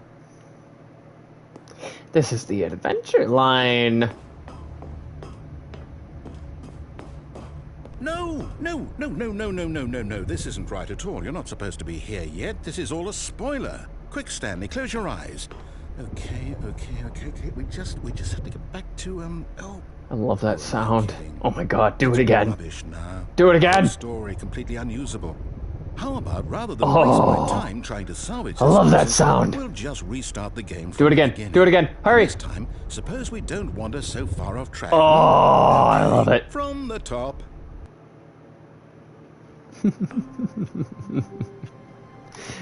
This is the adventure line. No. This isn't right at all. You're not supposed to be here yet. This is all a spoiler. Quick, Stanley, close your eyes. Okay. We just have to get back to, I love that sound. kidding. Oh my god, do It's it again. Rubbish now. Do it again. The story completely unusable. How about rather than waste my time trying to salvage I this love that episode, sound. we'll just restart the game from Do it the again. beginning. Do it again. Hurry. This time, suppose we don't wander so far off track. Oh, I love it. From the top.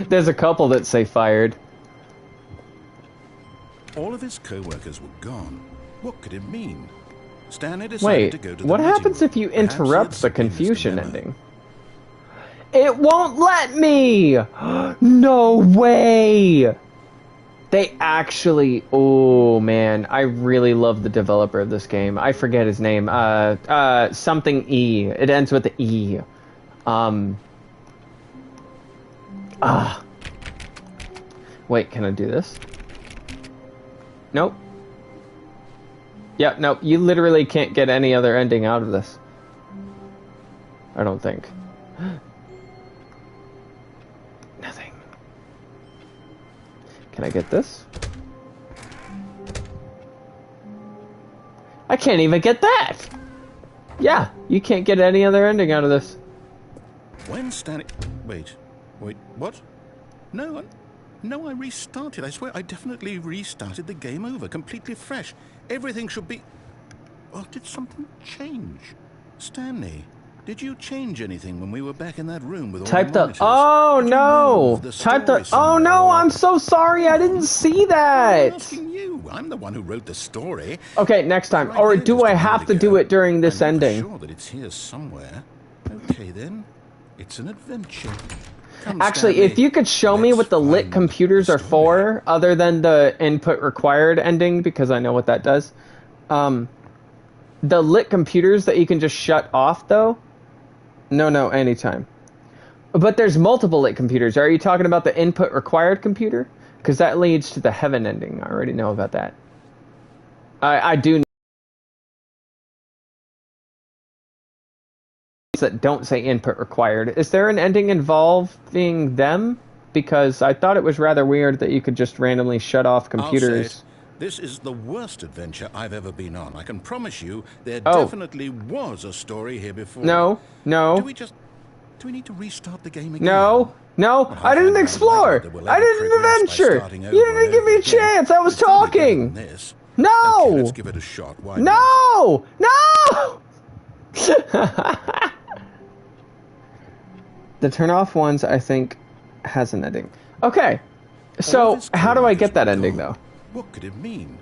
There's a couple that say fired. All of his co-workers were gone. What could it mean? Stanley decided Wait, to go to the what meeting happens room. if you Perhaps he had interrupt the simply missed a confusion memo. ending? It won't let me! No way! They actually... Oh, man. I really love the developer of this game. I forget his name. Something E. It ends with the E. Wait, can I do this? Nope. Yeah, no, you literally can't get any other ending out of this. I don't think. Nothing. Can I get this? I can't even get that. Yeah, you can't get any other ending out of this. When Stanley... Wait, what? No, I restarted. I swear, I definitely restarted the game over, completely fresh. Everything should be... Or did something change? Stanley, did you change anything when we were back in that room with all the monitors? Oh, Did you no! move the story Oh, somewhere, no, or... I'm so sorry. I didn't see that. I'm asking you. I'm the one who wrote the story. Okay, next time. Right Or here do just I a have minute to do ago. it during this I'm ending? sure that it's here somewhere. Okay, then. It's an adventure. Come, Actually, Stanley. if you could show me Let's what the lit find computers the are story. for, other than the input required ending, because I know what that does. The lit computers that you can just shut off, though? No, anytime. But there's multiple lit computers. Are you talking about the input required computer? Because that leads to the heaven ending. I already know about that. I do know that don't say input required. Is there an ending involving them? Because I thought it was rather weird that you could just randomly shut off computers. I'll say it. This is the worst adventure I've ever been on. I can promise you there Oh. definitely was a story here before. No. Do we need to restart the game again? No, Well, I didn't explore. I didn't adventure. You didn't give me a chance. I was talking. No. Okay, let's give it a shot. Why not? No. The turn off ones, I think, has an ending. Okay. So how do I get that ending though? What could it mean?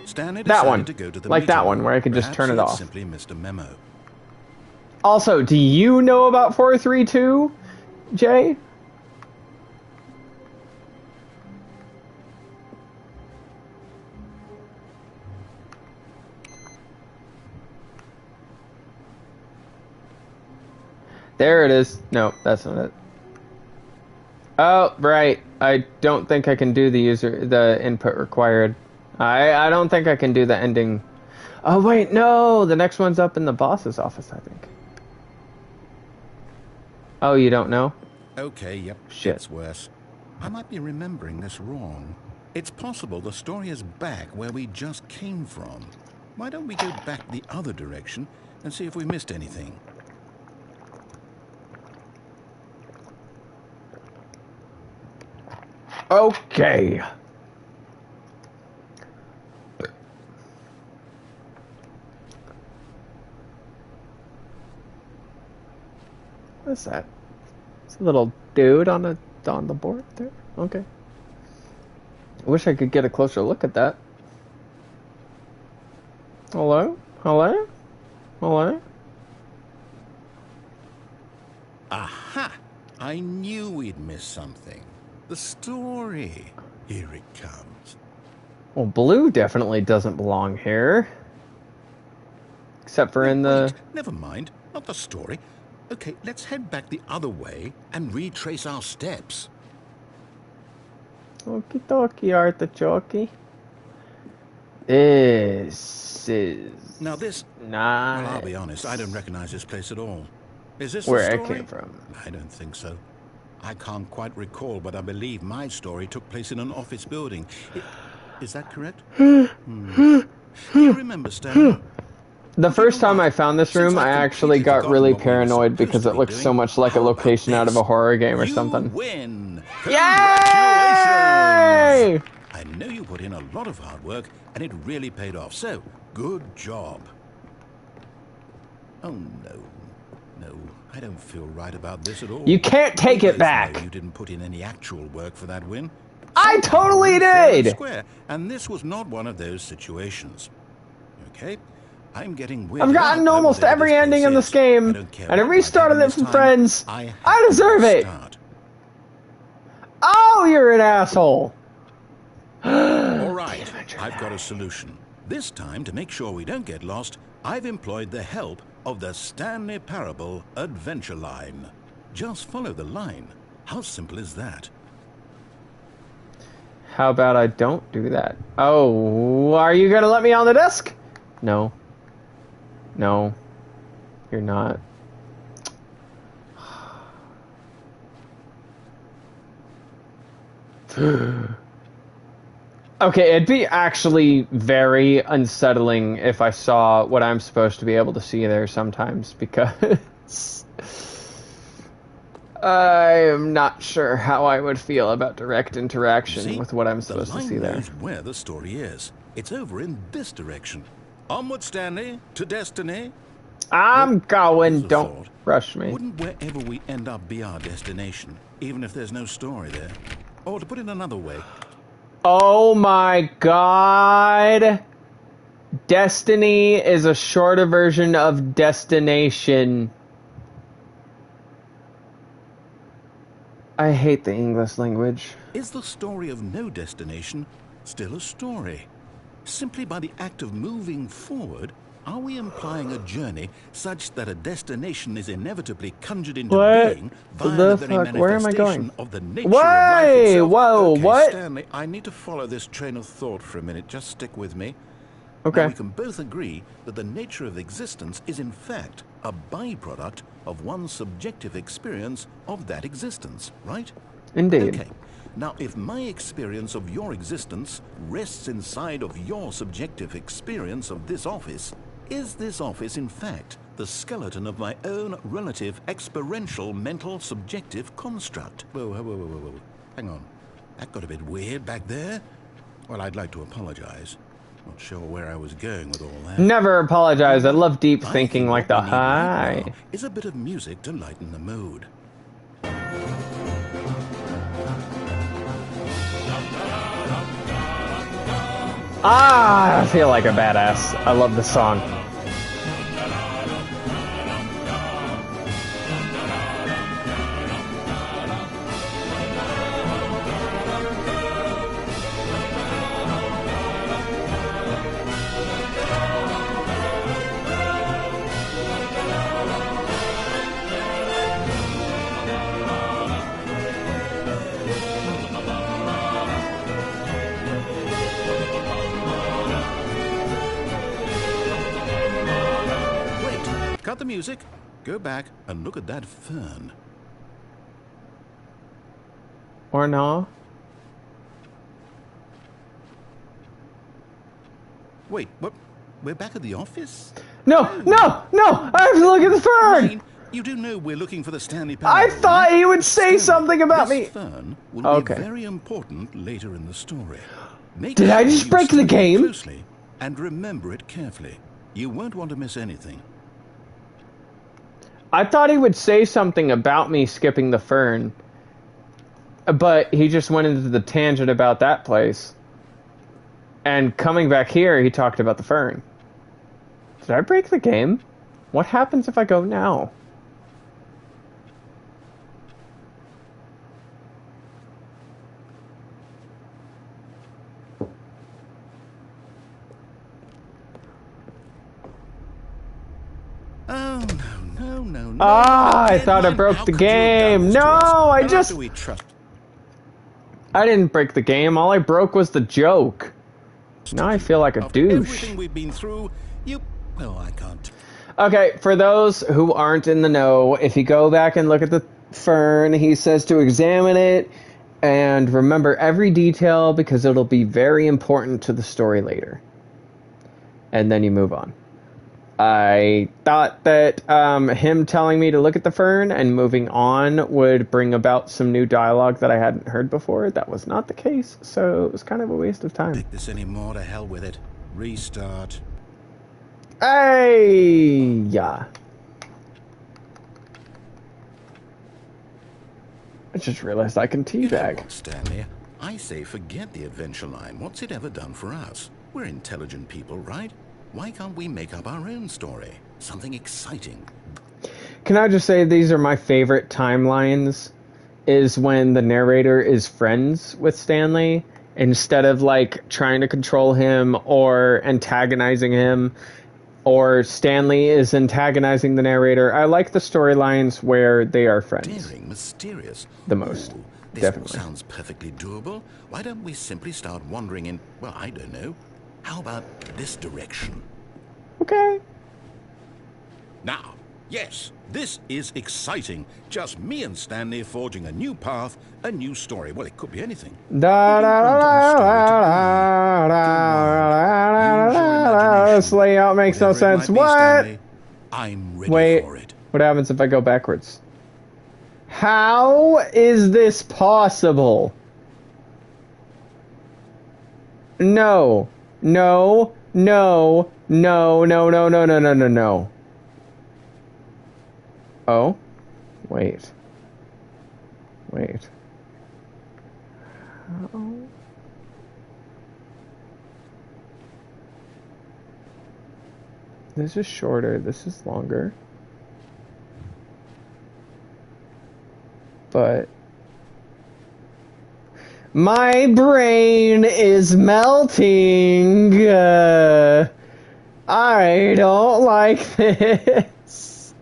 Stanley That decided one. to go to the Like that meeting one, room. where I could just turn it Perhaps he off. had simply missed a memo. Also, do you know about 432, Jay? There it is. No, that's not it. Oh, right. I don't think I can do the input required. I don't think I can do the ending. Oh, wait, no. The next one's up in the boss's office, I think. Oh, you don't know? Okay, yep, Shit. it's worse. I might be remembering this wrong. It's possible the story is back where we just came from. Why don't we go back the other direction and see if we missed anything? Okay. What's that? It's a little dude on the board there. Okay. I wish I could get a closer look at that. Hello? Hello? Hello? Aha! I knew we'd miss something. The story. Here it comes. Well, blue definitely doesn't belong here. Except for in the... Wait, never mind. Not the story. Okay, let's head back the other way and retrace our steps. Okie dokie, artichoke. This is... Now this... Nice. Well, I'll be honest, I don't recognize this place at all. Is this Where the I story? came from. I don't think so. I can't quite recall, but I believe my story took place in an office building. Is that correct? Do you remember, Stanley? The first time I found this room, I actually got really paranoid because it looked so much like a location out of a horror game or something. You win! Yay! Congratulations! I know you put in a lot of hard work, and it really paid off, so good job. Oh, no. No, I don't feel right about this at all. You can't take it back! No, you didn't put in any actual work for that win. I totally Fair and did! square, and this was not one of those situations. Okay? I'm getting I've gotten almost every ending in this game, and I restarted it from friends. I deserve it! Oh, you're an asshole! All right, I've got a solution. This time, to make sure we don't get lost, I've employed the help of the Stanley Parable Adventure Line. Just follow the line. How simple is that? How about I don't do that? Oh, are you gonna let me on the desk? No. No. You're not. Okay, it'd be actually very unsettling if I saw what I'm supposed to be able to see there sometimes, because I am not sure how I would feel about direct You interaction see, with what I'm the supposed to see line there. knows where the story is. It's over in this direction. Onward, Stanley, to destiny. I'm going, Here's a don't thought. rush me. Wouldn't wherever we end up be our destination, even if there's no story there? Or to put it another way, Oh my god! Destiny is a shorter version of destination. I hate the English language. is the story of no destination still a story? Simply by the act of moving forward, are we implying a journey such that a destination is inevitably conjured into What being via the the very fuck? Where am I manifestation going? of the nature of life Why? itself? Whoa, Okay, what? Stanley, I need to follow this train of thought for a minute. Just stick with me. Now, Okay. we can both agree that the nature of existence is in fact a byproduct of one's subjective experience of that existence, right? Indeed. Okay. Now, if my experience of your existence rests inside of your subjective experience of this office, is this office in fact the skeleton of my own relative experiential mental subjective construct? Whoa, whoa, whoa, whoa, whoa. Hang on. That got a bit weird back there. Well, I'd like to apologize. Not sure where I was going with all that. Never apologize. I love deep I thinking think like what the we need right high. now is a bit of music to lighten the mood. Ah, I feel like a badass. I love this song. Wait, cut the music. Go back and look at that fern. Or no? Wait, what? We're back at the office? No, no, no! I have to look at the fern! Wayne, you do know we're looking for the Stanley I Parable, thought right? he would say Stanley, something about this me. fern will Okay. be very important later in the story. Make Did I sure just you break the study it game? closely and remember it carefully. You won't want to miss anything. I thought he would say something about me skipping the fern. But he just went into the tangent about that place. And coming back here, he talked about the fern. Did I break the game? What happens if I go now? Oh, no. Ah, I Again, thought I man, broke how the could you have done game. this to No, us? I How just... do we trust? I didn't break the game. All I broke was the joke. Now I feel like a After douche. everything we've been through, well, I can't. Okay, for those who aren't in the know, if you go back and look at the fern, he says to examine it and remember every detail because it'll be very important to the story later. And then you move on. I thought that him telling me to look at the fern and moving on would bring about some new dialogue that I hadn't heard before. That was not the case, so it was kind of a waste of time. Take this anymore, to hell with it. Restart. Hey, yeah. I just realized I can You know teabag. what, Stanley? I say forget the adventure line. What's it ever done for us? We're intelligent people, right? Why can't we make up our own story? Something exciting. Can I just say these are my favorite timelines? Is when the narrator is friends with Stanley instead of like trying to control him or antagonizing him, or Stanley is antagonizing the narrator. I like the storylines where they are friends Daring, mysterious. the most. Ooh, this Definitely. all sounds perfectly doable. Why don't we simply start wandering in, well, I don't know. How about this direction? Okay. Now, Yes, this is exciting. Just me and Stanley forging a new path, a new story. Well, it could be anything. Da da da da da da. This layout makes no sense. What? I'm ready Wait. for it. What happens if I go backwards? How is this possible? No. No. No. No. No. No. No. No. No. No. No. Oh. Wait. Wait. How? This is shorter. This is longer. But my brain is melting. I don't like this.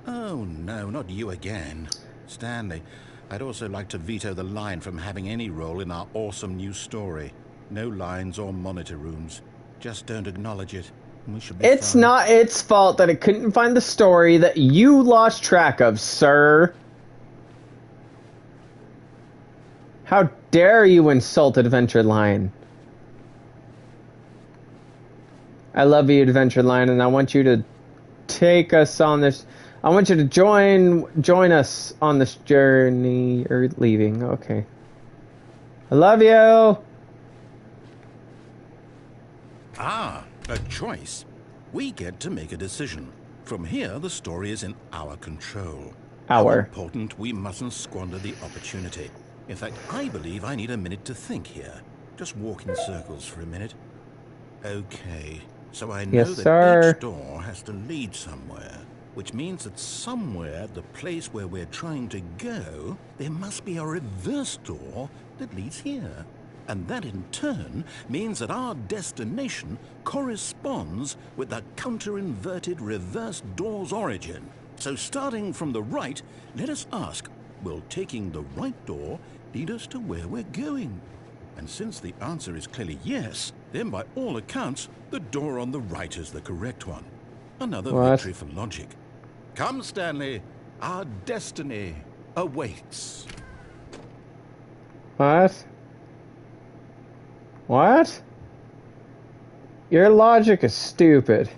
Oh no, not you again. Stanley, I'd also like to veto the line from having any role in our awesome new story. No lines or monitor rooms. Just don't acknowledge it. We should be It's fine. not its fault that it couldn't find the story that you lost track of, sir. How dare you insult Adventure Line? I love you, Adventure Line, and I want you to take us on this. I want you to join us on this journey. Or leaving. Okay. I love you. Ah, a choice. We get to make a decision. From here, the story is in our control. How important, we mustn't squander the opportunity. In fact, I believe I need a minute to think here. Just walk in circles for a minute. Okay, so I know that each door has to lead somewhere, which means that somewhere, the place where we're trying to go, there must be a reverse door that leads here. And that in turn means that our destination corresponds with the counter-inverted reverse door's origin. So starting from the right, let us ask, will taking the right door lead us to where we're going? And since the answer is clearly yes, then by all accounts, the door on the right is the correct one. Another victory for logic. Come, Stanley, our destiny awaits. What? What? Your logic is stupid.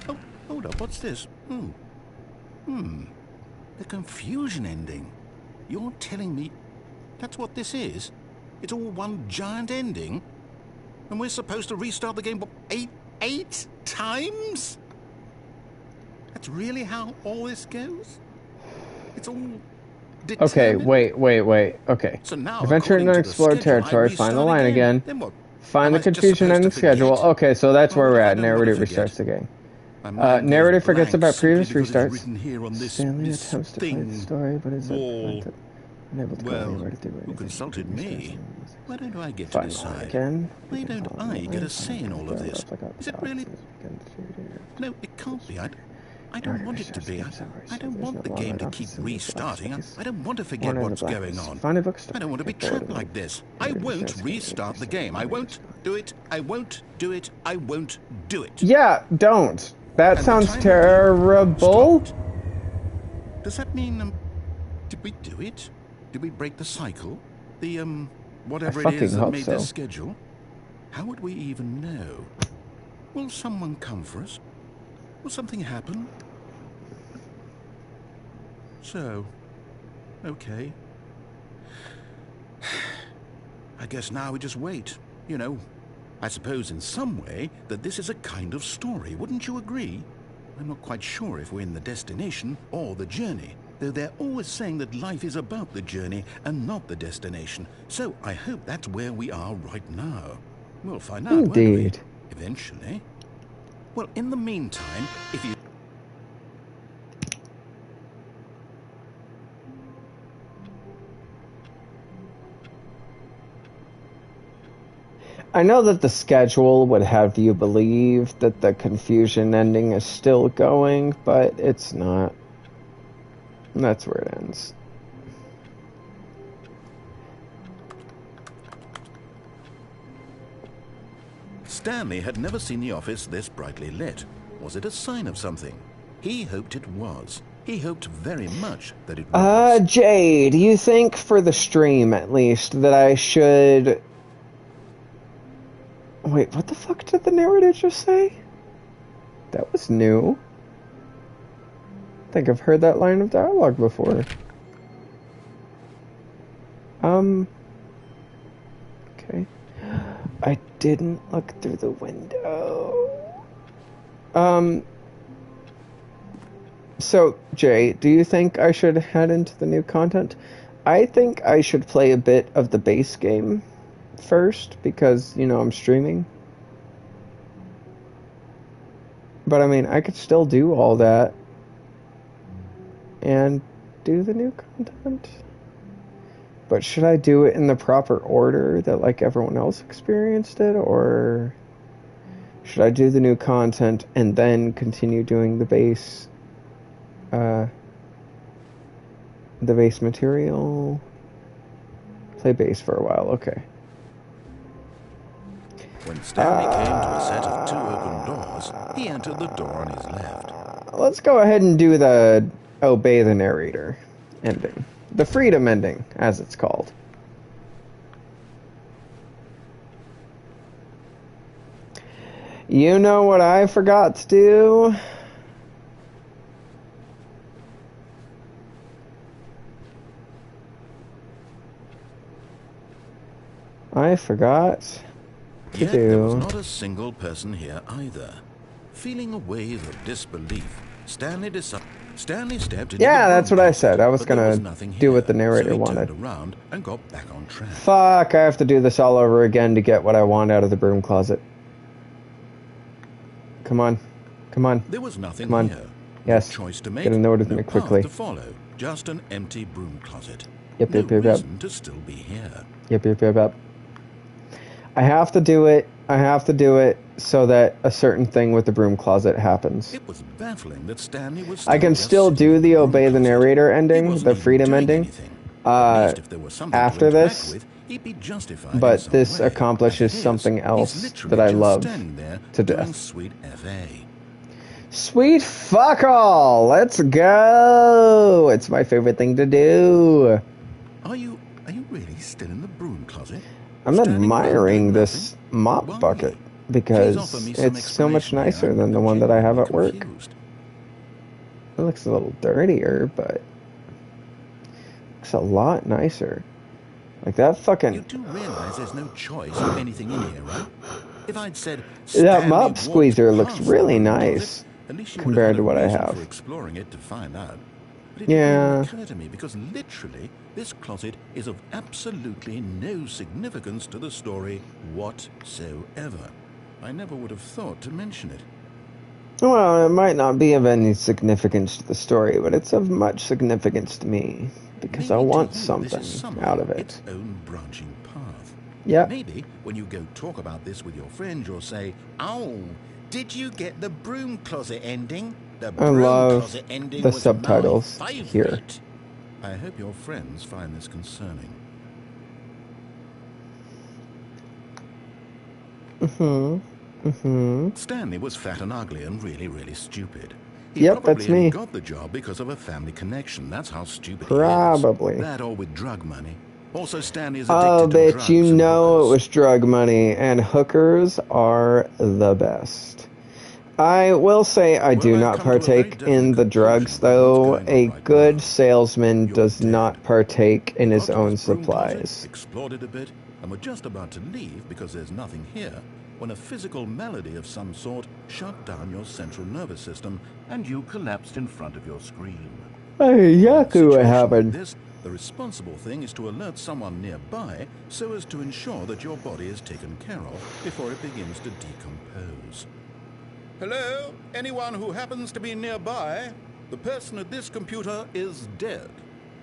Oh, hold up, what's this? The confusion ending. You're telling me that's what this is? It's all one giant ending? And we're supposed to restart the game eight times? That's really how all this goes? It's all determined? Okay, wait. Okay. So now, adventure in unexplored territory, find the line again. Find the confusion and the schedule. Okay, so that's where we're at. Narrative restarts the game. Narrative forgets about previous restarts. Stanley attempts to play the story, but is unable to go anywhere to do anything. Who consulted me? Why don't I get to decide? Why don't I get a say in all of this? Is it really? No, it can't be. I don't want it to be. I don't want the game to keep restarting. I don't want to forget what's going on. I don't want to be trapped like this. I won't restart the game. I won't do it. I won't do it. I won't do it. Yeah, don't. That sounds terrible. Does that mean, did we do it? Did we break the cycle? The, whatever it is that made this schedule? How would we even know? Will someone come for us? Will something happen? So, okay. I guess now we just wait. You know, I suppose in some way that this is a kind of story, wouldn't you agree? I'm not quite sure if we're in the destination or the journey, though they're always saying that life is about the journey and not the destination. So I hope that's where we are right now. We'll find out, won't we? Eventually. Well, in the meantime, if you... I know that the schedule would have you believe that the confusion ending is still going, but it's not. That's where it ends. Stanley had never seen the office this brightly lit. Was it a sign of something? He hoped it was. He hoped very much that it was. Jay, do you think for the stream, at least, that I should... Wait, what the fuck did the narrator just say? That was new. I think I've heard that line of dialogue before. Okay. I didn't look through the window. So, Jay, do you think I should head into the new content? I think I should play a bit of the base game first, because, you know, I'm streaming. But, I mean, I could still do all that and do the new content. But should I do it in the proper order that, like, everyone else experienced it, or should I do the new content and then continue doing the base material? Play base for a while, okay. When Stanley came to a set of 2 open doors, he entered the door on his left. Let's go ahead and do the obey the narrator ending. The freedom ending, as it's called. You know what I forgot to do? I forgot to Yet there was do... not a single person here either. Feeling a wave of disbelief, Stanley stepped into Yeah, the that's broom what I closet, said. I was but there gonna nothing do here, what the narrator so he wanted. turned around and got back on track. Fuck, I have to do this all over again to get what I want out of the broom closet. Come on. Come on. There was nothing Come on. here. Yes. No choice to make, Get a note of no me path quickly. to follow, just an empty broom closet. Yep, No yep, yep, yep. reason to still be here. Yep, yep, yep, yep. I have to do it. I have to do it so that a certain thing with the broom closet happens. It was baffling that Stanley was I can just still sitting do in the broom obey the closet. narrator He ending, wasn't the even freedom doing ending, anything. At least if there was something after to interact this, with, he'd be justified in but some this way. accomplishes As it is, something he's else literally that I just love standing there to doing death. sweet FA. Sweet fuck all! Let's go! It's my favorite thing to do. Are you really still in the broom closet? I'm Standing around admiring doing this nothing? mop Why? bucket Please because offer me some it's so much explanation here. nicer than the I'm one that I have at genuinely work. confused. It looks a little dirtier, but looks a lot nicer. Like that You fucking... do realize there's no choice of anything in here, right? If I'd said That Stanley mop walked squeezer looks past really the broom nice closet, at least you would compared have to had what a I reason have. for exploring it to find out. But it Yeah. didn't occur to me because literally this closet is of absolutely no significance to the story whatsoever. I never would have thought to mention it. Well, it might not be of any significance to the story, but it's of much significance to me because I Maybe to want you, this something is somehow out of its it. own branching path. Yep. Maybe when you go talk about this with your friend, you'll say, "Oh, did you get the broom closet ending? The I broom love closet ending the was subtitles my here. favorite." I hope your friends find this concerning. Stanley was fat and ugly and really, really stupid. He Yep, probably that's me. only got the job because of a family connection. That's how stupid Probably. he is. That or with drug money. Also, Stanley is addicted Oh, to bitch, drugs you and know it hookers. was drug money, and hookers are the best. I will say I do Well, I've not come to a very partake definite in the conclusion drugs, about what's though. going on A right good now. salesman You're does dead. not partake in You his got to own this broom closet, supplies. explored it a bit, and were just about to leave because there's nothing here, when a physical malady of some sort shut down your central nervous system and you collapsed in front of your screen. Hey, In a Yaku, what situation like happened? this, the responsible thing is to alert someone nearby so as to ensure that your body is taken care of before it begins to decompose. Hello? Anyone who happens to be nearby? The person at this computer is dead.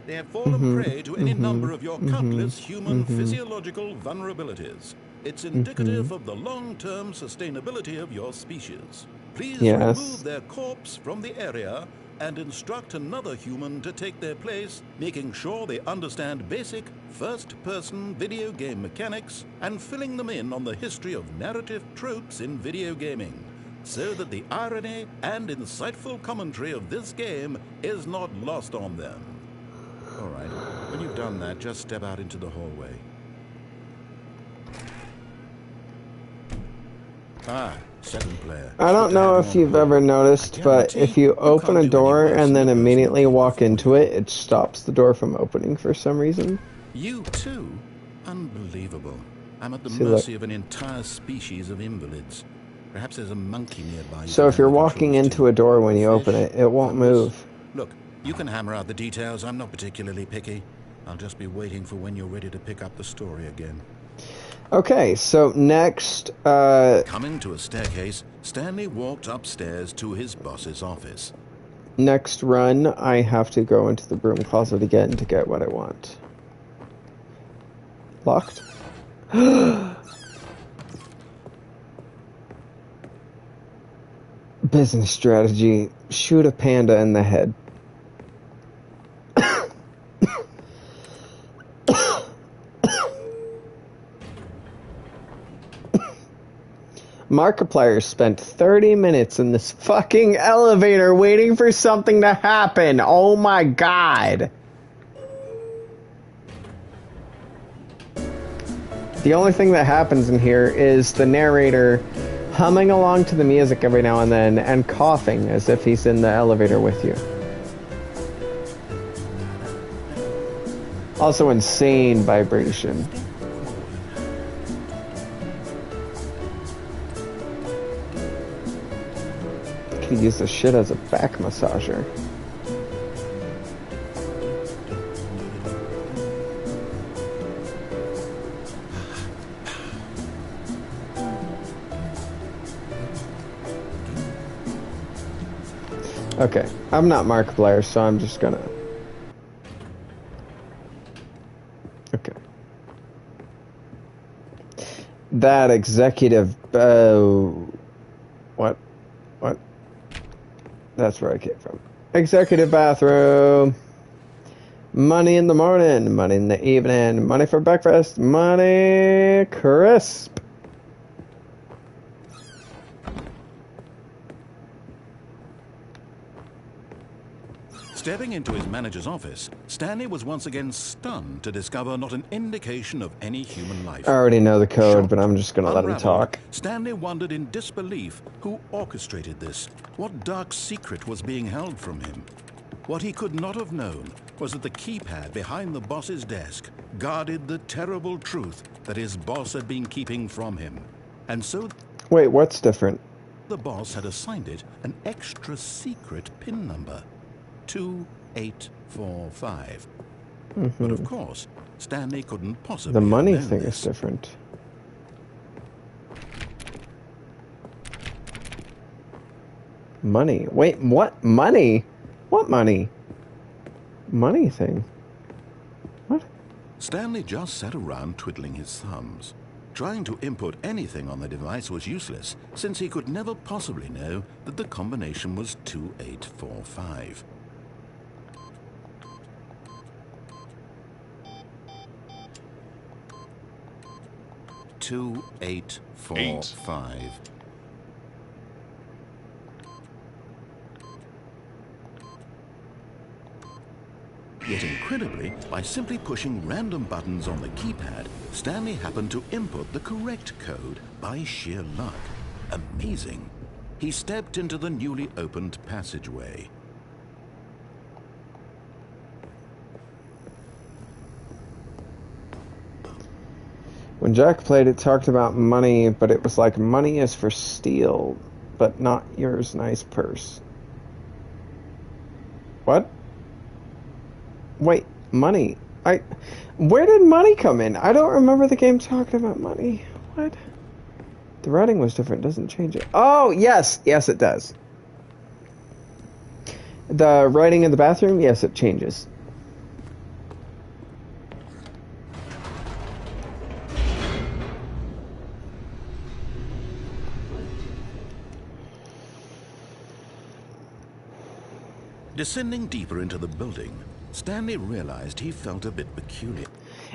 They have fallen prey to any number of your countless human physiological vulnerabilities. It's indicative of the long-term sustainability of your species. Please Yes. remove their corpse from the area and instruct another human to take their place, making sure they understand basic first-person video game mechanics and filling them in on the history of narrative tropes in video gaming, so that the irony and insightful commentary of this game is not lost on them. All right, when you've done that, just step out into the hallway. Second player. I don't know if you've ever noticed, but if you open a door and then immediately walk into it, it stops the door from opening for some reason. You too? Unbelievable. I'm at the See, mercy look. of an entire species of invalids. Perhaps there's a monkey nearby. So if you're walking into a door when you open it, it won't move. Look, you can hammer out the details. I'm not particularly picky. I'll just be waiting for when you're ready to pick up the story again. Okay, so next, Coming to a staircase, Stanley walked upstairs to his boss's office. next run, I have to go into the broom closet again to get what I want. Locked? Business strategy. Shoot a panda in the head. Markiplier spent 30 minutes in this fucking elevator waiting for something to happen. Oh my god. The only thing that happens in here is the narrator humming along to the music every now and then and coughing as if he's in the elevator with you. Also insane vibration. Could use this shit as a back massager. Okay, I'm not Markiplier, so I'm just gonna... Okay. That executive... What? What? That's where I came from. Executive bathroom. Money in the morning, money in the evening, money for breakfast, money crisp. Stepping into his manager's office, Stanley was once again stunned to discover not an indication of any human life. I already know the code, but I'm just gonna let him talk. Stanley wondered in disbelief who orchestrated this. What dark secret was being held from him? What he could not have known was that the keypad behind the boss's desk guarded the terrible truth that his boss had been keeping from him. And so Wait, what's different? the boss had assigned it an extra secret PIN number. 2845. But of course, Stanley couldn't possibly The money have known thing this. is different. Money. Wait, what? Money? What money? Money thing. What? Stanley just sat around twiddling his thumbs. Trying to input anything on the device was useless, since he could never possibly know that the combination was 2845. Two, 8, 4, 5. Yet incredibly, by simply pushing random buttons on the keypad, Stanley happened to input the correct code by sheer luck. Amazing. He stepped into the newly opened passageway. When Jack played, it talked about money, but it was like money is for steal, but not yours nice purse. What? Wait, money. Where did money come in? I don't remember the game talking about money. What? The writing was different, doesn't change it. Oh, yes. Yes, it does. The writing in the bathroom, yes, it changes. Descending deeper into the building, Stanley realized he felt a bit peculiar.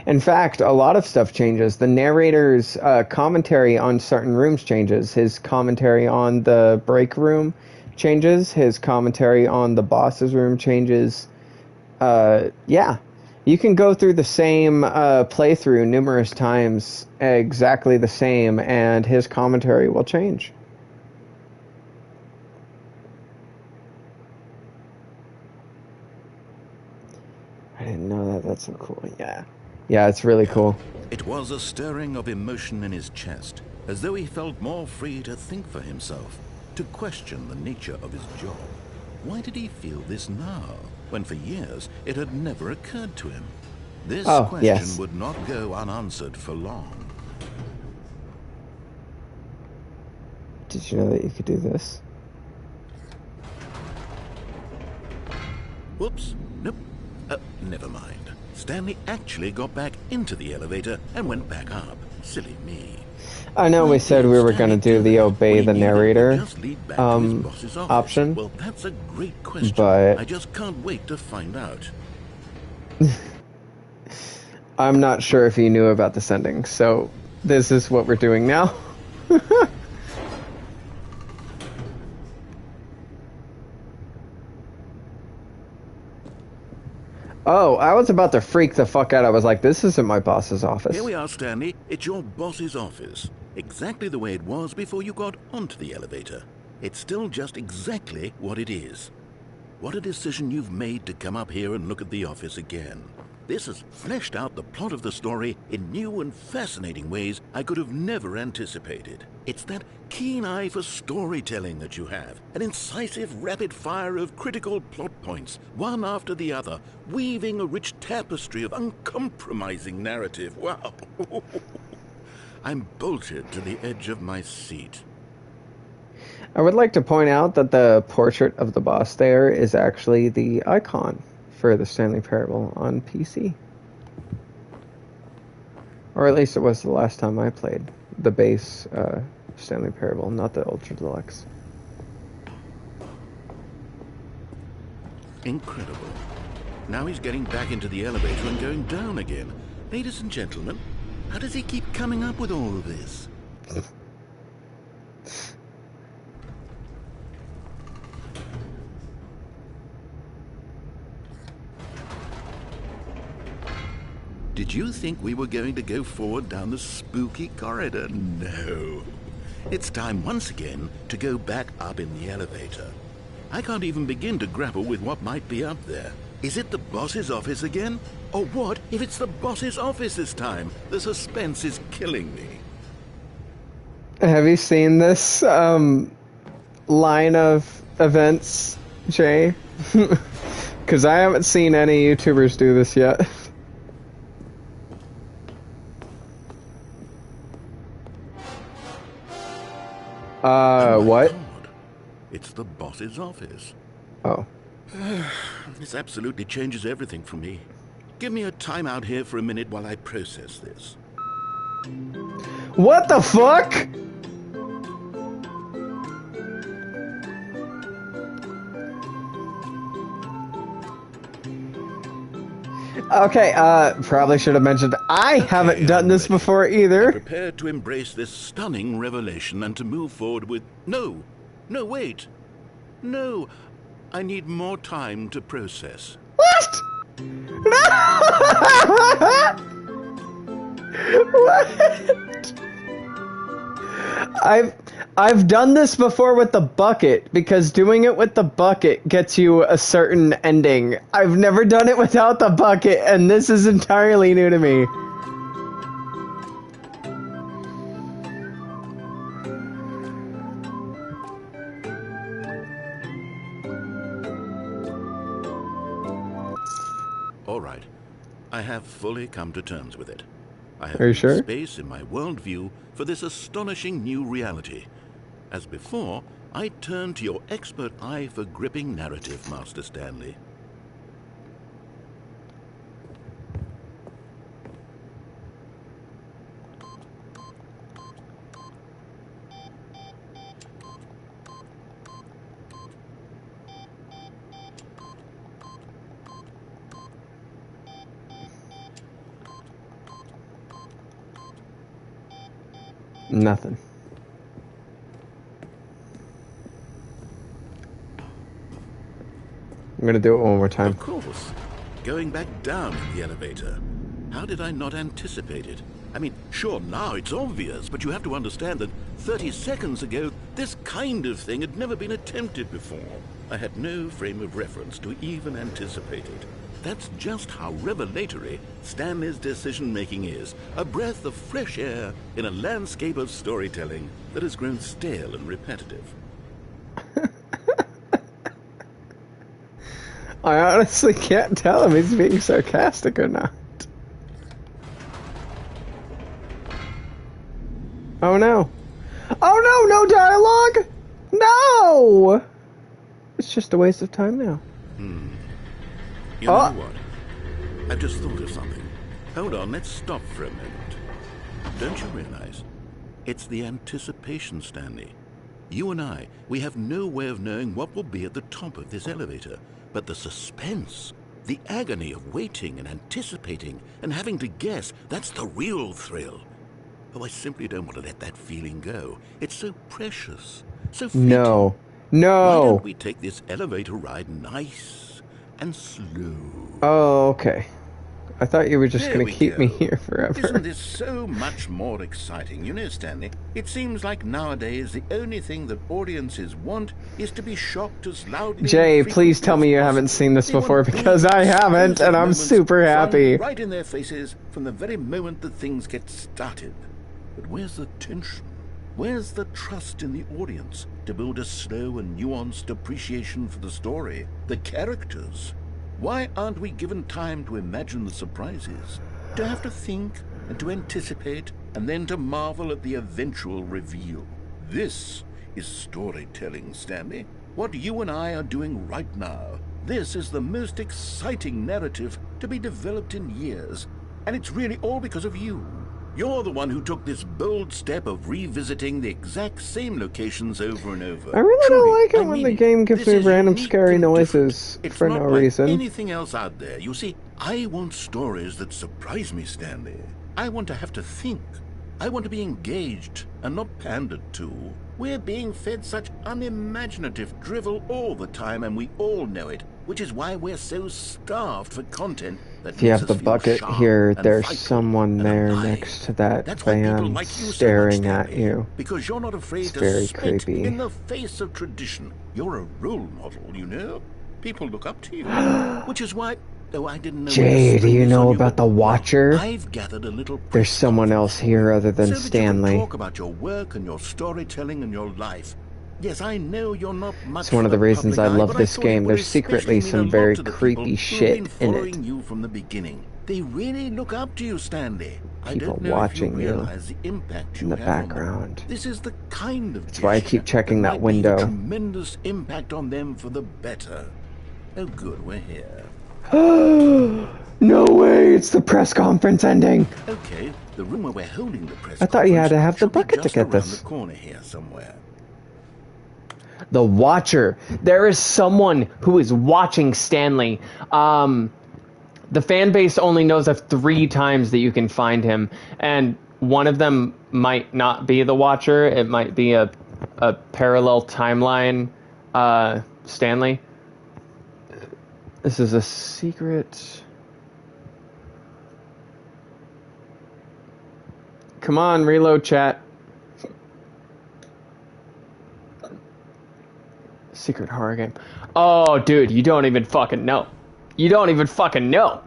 In fact, a lot of stuff changes. The narrator's commentary on certain rooms changes. His commentary on the break room changes. His commentary on the boss's room changes. Yeah. You can go through the same playthrough numerous times, exactly the same, and his commentary will change. I didn't know that. That's so cool. Yeah. Yeah, it's really cool. It was a stirring of emotion in his chest, as though he felt more free to think for himself, to question the nature of his job. Why did he feel this now, when for years it had never occurred to him? This question would not go unanswered for long. Did you know that you could do this? Whoops. Nope. Never mind. Stanley actually got back into the elevator and went back up. Silly me. I know we said we were going to do the obey the narrator option. Well, that's a great question. But I just can't wait to find out. I'm not sure if you knew about the sending, so this is what we're doing now. Oh, I was about to freak the fuck out. I was like, this isn't my boss's office. Here we are, Stanley. It's your boss's office. Exactly the way it was before you got onto the elevator. It's still just exactly what it is. What a decision you've made to come up here and look at the office again. This has fleshed out the plot of the story in new and fascinating ways I could have never anticipated. It's that keen eye for storytelling that you have, an incisive rapid fire of critical plot points, one after the other, weaving a rich tapestry of uncompromising narrative. Wow! I'm bolted to the edge of my seat. I would like to point out that the portrait of the boss there is actually the icon for the Stanley Parable on PC. Or at least it was the last time I played the base Stanley Parable, not the Ultra Deluxe. Incredible. Now he's getting back into the elevator and going down again. Ladies and gentlemen, how does he keep coming up with all of this? Did you think we were going to go forward down the spooky corridor? No. It's time once again to go back up in the elevator. I can't even begin to grapple with what might be up there. Is it the boss's office again? Or what if it's the boss's office this time? The suspense is killing me. Have you seen this line of events, Jay? Because I haven't seen any YouTubers do this yet. What? God. It's the boss's office. Oh. This absolutely changes everything for me. Give me a time out here for a minute while I process this. What the fuck? Okay, probably should have mentioned I haven't done this before either. I'm prepared to embrace this stunning revelation and to move forward with... No, wait. No, I need more time to process. What? What? I've done this before with the bucket, because doing it with the bucket gets you a certain ending. I've never done it without the bucket, and this is entirely new to me. All right. I have fully come to terms with it. I have Are you sure? space in my worldview for this astonishing new reality. As before, I turn to your expert eye for gripping narrative, Master Stanley. Nothing. I'm gonna do it one more time. Of course. Going back down in the elevator. How did I not anticipate it? I mean, sure, now it's obvious, but you have to understand that 30 seconds ago, this kind of thing had never been attempted before. I had no frame of reference to even anticipate it. That's just how revelatory Stanley's decision-making is. A breath of fresh air in a landscape of storytelling that has grown stale and repetitive. I honestly can't tell if he's being sarcastic or not. Oh no. Oh no, no dialogue! No! It's just a waste of time now. You know what? I've just thought of something. Hold on, let's stop for a moment. Don't you realize? It's the anticipation, Stanley. You and I, we have no way of knowing what will be at the top of this elevator. But the suspense, the agony of waiting and anticipating and having to guess, that's the real thrill. Oh, I simply don't want to let that feeling go. It's so precious, so fleeting. No. No. Why don't we take this elevator ride nice and slow? Oh, okay. I thought you were just going to keep me go. here forever. Isn't this so much more exciting? You know, Stanley, it seems like nowadays the only thing that audiences want is to be shocked as loudly. Jay, please tell me you haven't seen this before, because I haven't, and I'm super happy. Right in their faces from the very moment that things get started. But where's the tension? Where's the trust in the audience to build a slow and nuanced appreciation for the story, the characters? Why aren't we given time to imagine the surprises, to have to think and to anticipate and then to marvel at the eventual reveal? This is storytelling, Stanley. What you and I are doing right now. This is the most exciting narrative to be developed in years, and it's really all because of you. You're the one who took this bold step of revisiting the exact same locations over and over. I really Truly, don't like it I when mean the game gives this me is random unique scary and noises different. for It's no not like reason. anything else out there. You see, I want stories that surprise me, Stanley. I want to have to think. I want to be engaged and not pandered to. We're being fed such unimaginative drivel all the time, and we all know it, which is why we're so starved for content that If you makes have the us feel bucket sharp here, and there's vital someone and there alive. next to that That's why people van like you so much, staring at Stanley, you. because you're not afraid It's to very spit creepy. in the face of tradition. You're a role model, you know? People look up to you, which is why... Oh, I didn't know. Jay, do you know about the Watcher? Well, I've gathered a little. There's someone else here other than so that Stanley. you can talk about your work and your storytelling and your life. Yes, I know you're not much. It's one of the reasons I love this game. There's secretly some very creepy shit in it. You from the beginning. They really look up to you, Stanley. People I don't know watching if you you realize the impact in you the have on them. background. This is the kind of That's why I keep checking that might window. Make a tremendous impact on them for the better. Oh, good, we're here. No way, it's the press conference ending. Okay, the room where we're holding the press I thought you had to have the should be bucket to just get around this. the corner here somewhere. The Watcher. There is someone who is watching Stanley. The fan base only knows of 3 times that you can find him, and one of them might not be the Watcher. It might be a parallel timeline. Stanley. This is a secret. Come on, reload chat. Secret horror game. Oh, dude, you don't even fucking know. You don't even fucking know.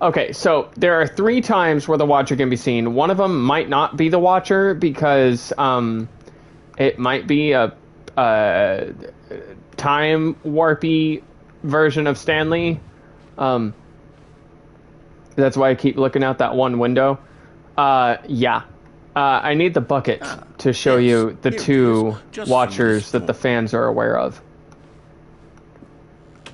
Okay, so there are 3 times where the Watcher can be seen. One of them might not be the Watcher because it might be a time warpy version of Stanley. That's why I keep looking out that one window. Yeah. I need the bucket to show you the 2 Watchers that the fans are aware of.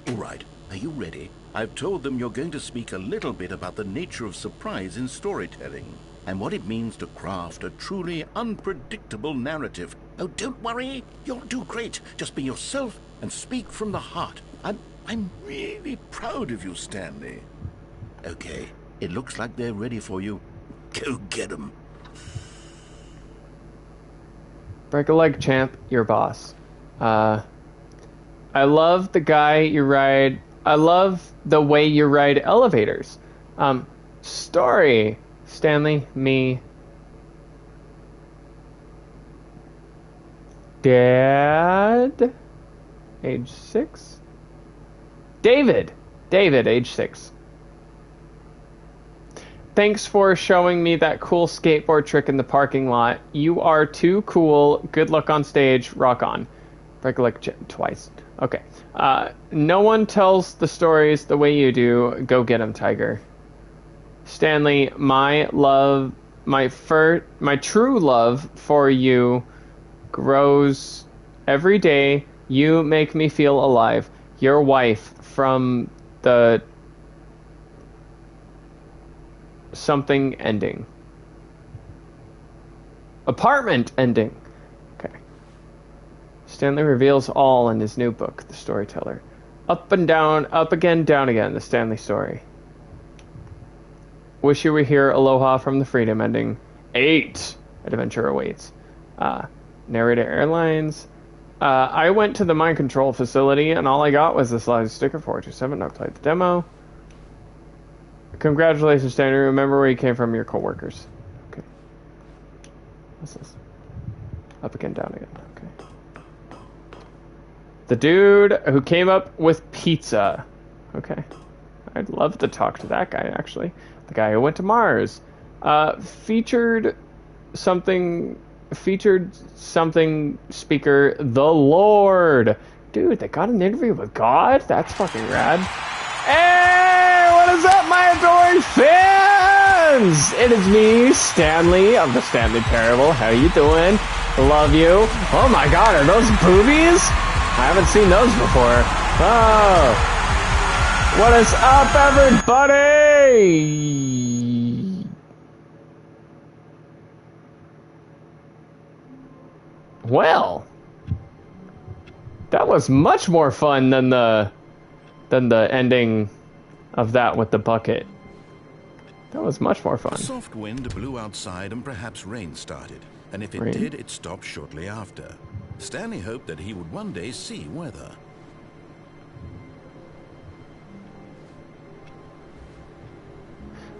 All right, are you ready? I've told them you're going to speak a little bit about the nature of surprise in storytelling and what it means to craft a truly unpredictable narrative. Oh, don't worry, you'll do great. Just be yourself and speak from the heart. I'm really proud of you, Stanley. Okay, it looks like they're ready for you. Go get them. Break a leg, champ. Your boss. I love the guy you ride. I love the way you ride elevators. Story. Stanley, me. Dad? Age 6? David, age 6. Thanks for showing me that cool skateboard trick in the parking lot. You are too cool. Good luck on stage. Rock on. Break a leg twice. Okay. No one tells the stories the way you do. Go get 'em, Tiger. Stanley, my true love for you grows every day. You make me feel alive. Your wife from the something ending. Apartment ending. Okay. Stanley reveals all in his new book, The Storyteller. Up and down, up again, down again, the Stanley story. Wish you were here, aloha from the freedom ending. 8. Adventure awaits. Narrator Airlines. I went to the mind control facility and all I got was this live sticker 427. I played the demo. Congratulations, Stanley. Remember where you came from, your coworkers. Okay. What's this? Up again, down again. Okay. The dude who came up with pizza. Okay. I'd love to talk to that guy, actually. The guy who went to Mars. Featured something speaker, the Lord. Dude, they got an interview with God? That's fucking rad. Hey, what is up, my adoring fans? It is me, Stanley, of the Stanley Parable. How you doing? Love you. Oh my god, are those boobies? I haven't seen those before. Oh. What is up, everybody? Well, that was much more fun than the ending of that with the bucket. That was much more fun. A soft wind blew outside and perhaps rain started. And if it did, it stopped shortly after. Stanley hoped that he would one day see weather.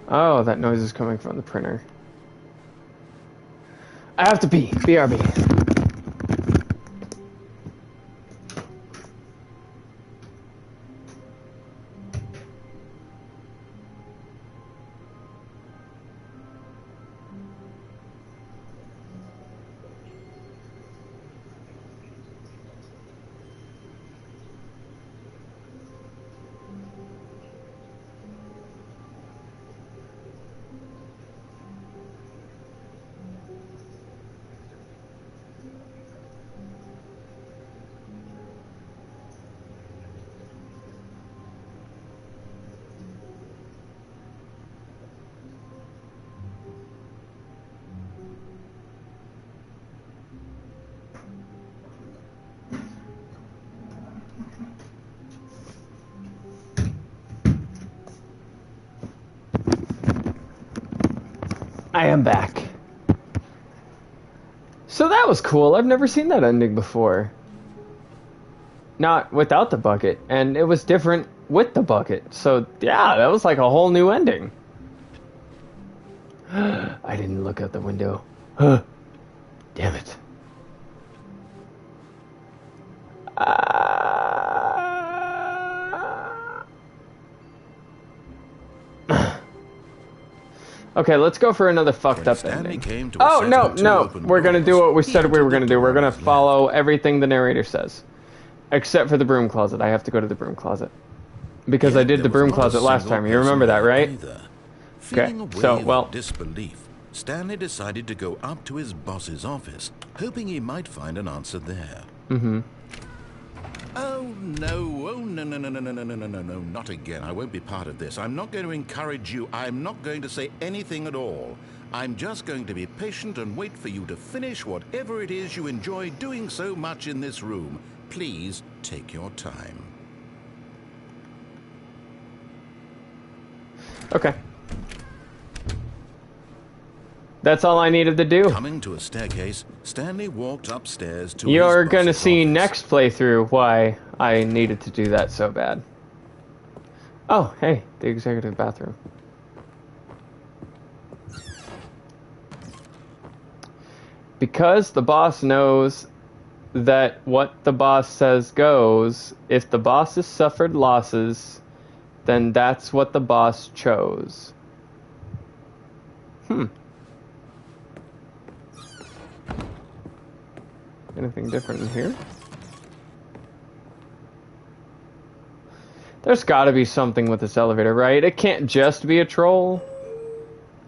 Oh, that noise is coming from the printer. I have to pee. BRB. I am back. So that was cool. I've never seen that ending before. Not without the bucket. And it was different with the bucket. So, yeah, that was like a whole new ending. I didn't look out the window. Damn it. Okay, let's go for another fucked up ending. Oh, no. We're gonna do what we said we were gonna do. We're gonna follow everything the narrator says. Except for the broom closet. I have to go to the broom closet. Because I did the broom closet last time. You remember that, right? Okay, so, well... disbelief, Stanley decided to go up to his boss's office, hoping he might find an answer there. Mm-hmm. Oh, no, not again. I won't be part of this. I'm not going to encourage you. I'm not going to say anything at all. I'm just going to be patient and wait for you to finish whatever it is you enjoy doing so much in this room. Please take your time. Okay. That's all I needed to do. Coming to a staircase, Stanley walked upstairs to You're his gonna boss's see office. next playthrough why I needed to do that so bad. Oh, hey, the executive bathroom. Because the boss knows that what the boss says goes, if the boss has suffered losses, then that's what the boss chose. Anything different in here? There's gotta be something with this elevator, right? It can't just be a troll,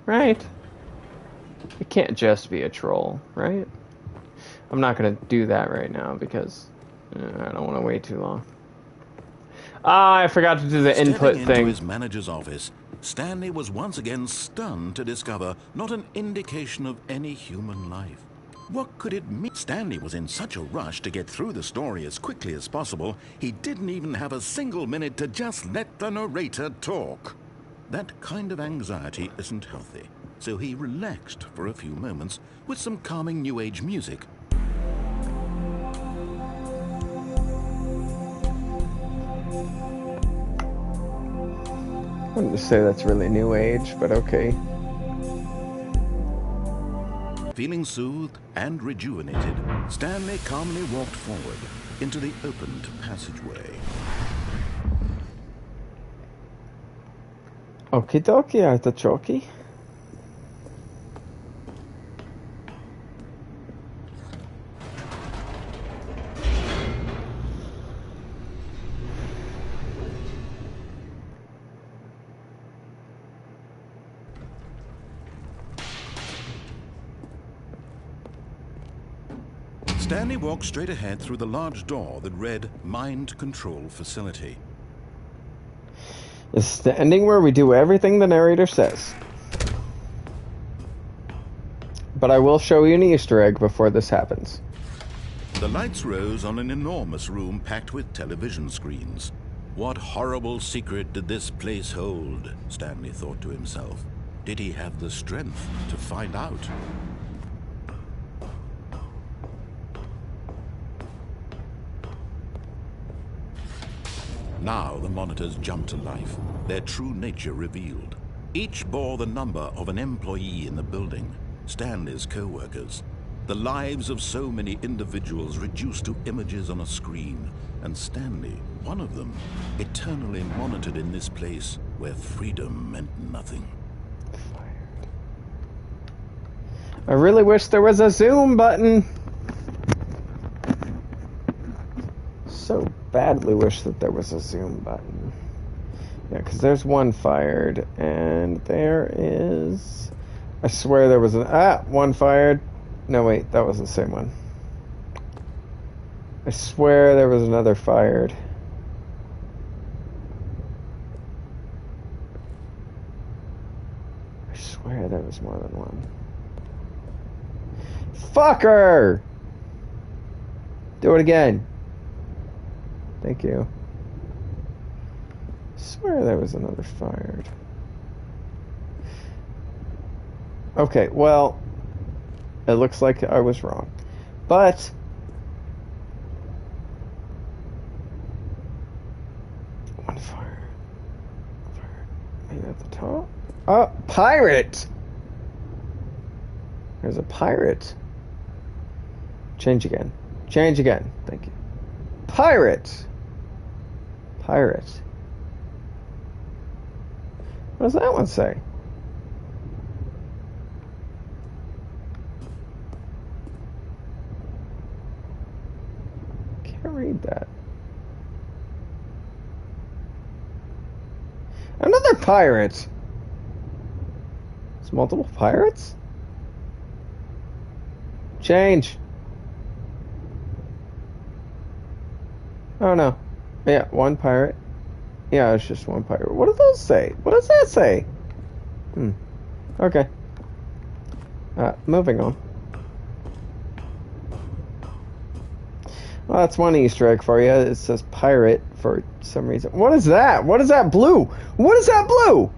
right? It can't just be a troll, right? I'm not gonna do that right now because I don't want to wait too long. Ah, I forgot to do the input Stepping into thing. his manager's office, Stanley was once again stunned to discover not an indication of any human life. What could it mean? Stanley was in such a rush to get through the story as quickly as possible, he didn't even have a single minute to just let the narrator talk. That kind of anxiety isn't healthy, so he relaxed for a few moments with some calming New Age music. I wouldn't say that's really New Age, but okay. Feeling soothed and rejuvenated, Stanley calmly walked forward into the opened passageway. Okie dokie, artichoke. Stanley walked straight ahead through the large door that read Mind Control Facility. It's the ending where we do everything the narrator says. But I will show you an Easter egg before this happens. The lights rose on an enormous room packed with television screens. What horrible secret did this place hold? Stanley thought to himself. Did he have the strength to find out? Now the monitors jumped to life, their true nature revealed. Each bore the number of an employee in the building, Stanley's co-workers. The lives of so many individuals reduced to images on a screen, and Stanley, one of them, eternally monitored in this place where freedom meant nothing. I really wish there was a zoom button. So badly wish that there was a zoom button. Yeah, because there's one fired, and there is... I swear there was one fired. No, wait, that was the same one. I swear there was another fired. I swear there was more than one. Fucker! Do it again. Thank you. I swear there was another fired. Okay, well, it looks like I was wrong. But one fire. Maybe at the top? Oh, pirate! There's a pirate. Change again. Change again. Thank you. Pirate! Pirate. What does that one say? Can't read that. Another pirate! It's multiple pirates? Change. Oh no. Yeah, one pirate. Yeah, it's just one pirate. What do those say? What does that say? Okay. Moving on. Well, that's one Easter egg for you. It says pirate for some reason. What is that? What is that blue? What is that blue?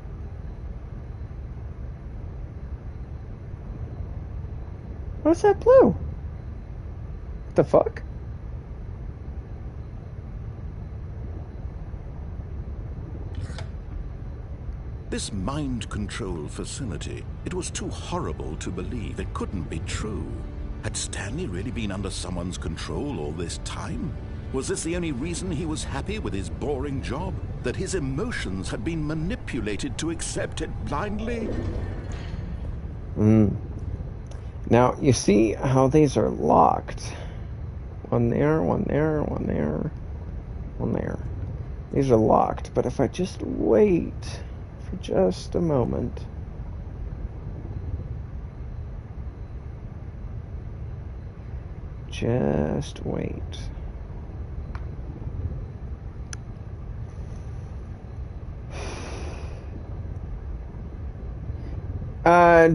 What's that blue? What the fuck? This mind control facility, it was too horrible to believe. It couldn't be true. Had Stanley really been under someone's control all this time? Was this the only reason he was happy with his boring job? That his emotions had been manipulated to accept it blindly? Now, you see how these are locked. One there, one there, one there, one there. These are locked, but if I just wait for just a moment. Just wait.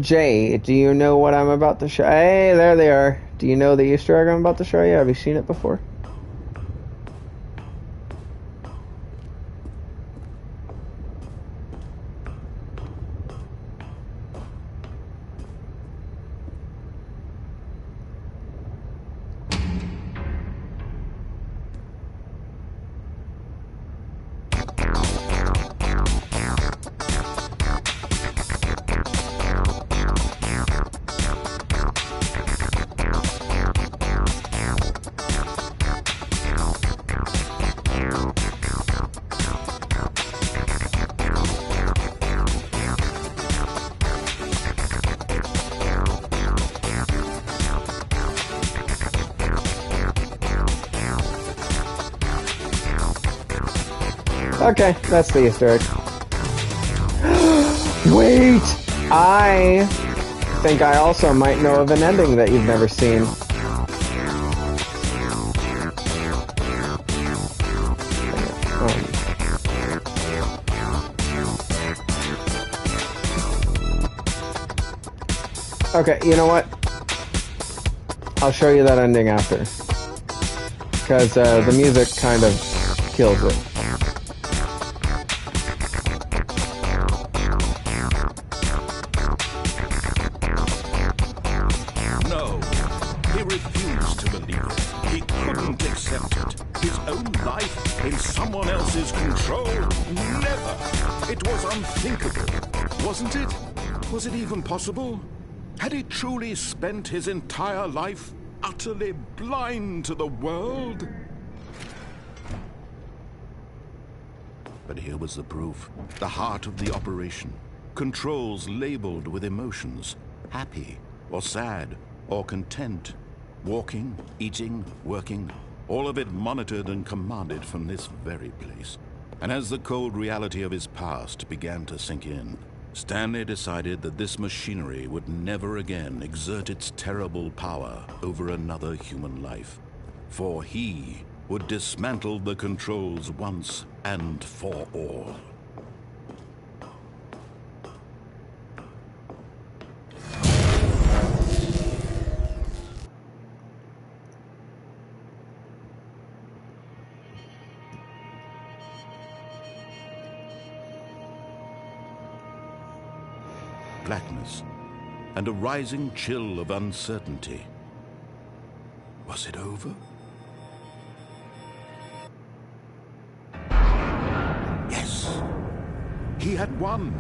Jay, do you know what I'm about to show? Hey, there they are. Do you know the Easter egg I'm about to show you? Have you seen it before? Okay, that's the Easter egg. Wait! I think I also might know of an ending that you've never seen. Okay, you know what? I'll show you that ending after. Because the music kind of kills it. Was it even possible? Had he truly spent his entire life utterly blind to the world? But here was the proof. The heart of the operation. Controls labeled with emotions. Happy, or sad, or content. Walking, eating, working. All of it monitored and commanded from this very place. And as the cold reality of his past began to sink in, Stanley decided that this machinery would never again exert its terrible power over another human life. For he would dismantle the controls once and for all. Blackness, and a rising chill of uncertainty. Was it over? Yes! He had won!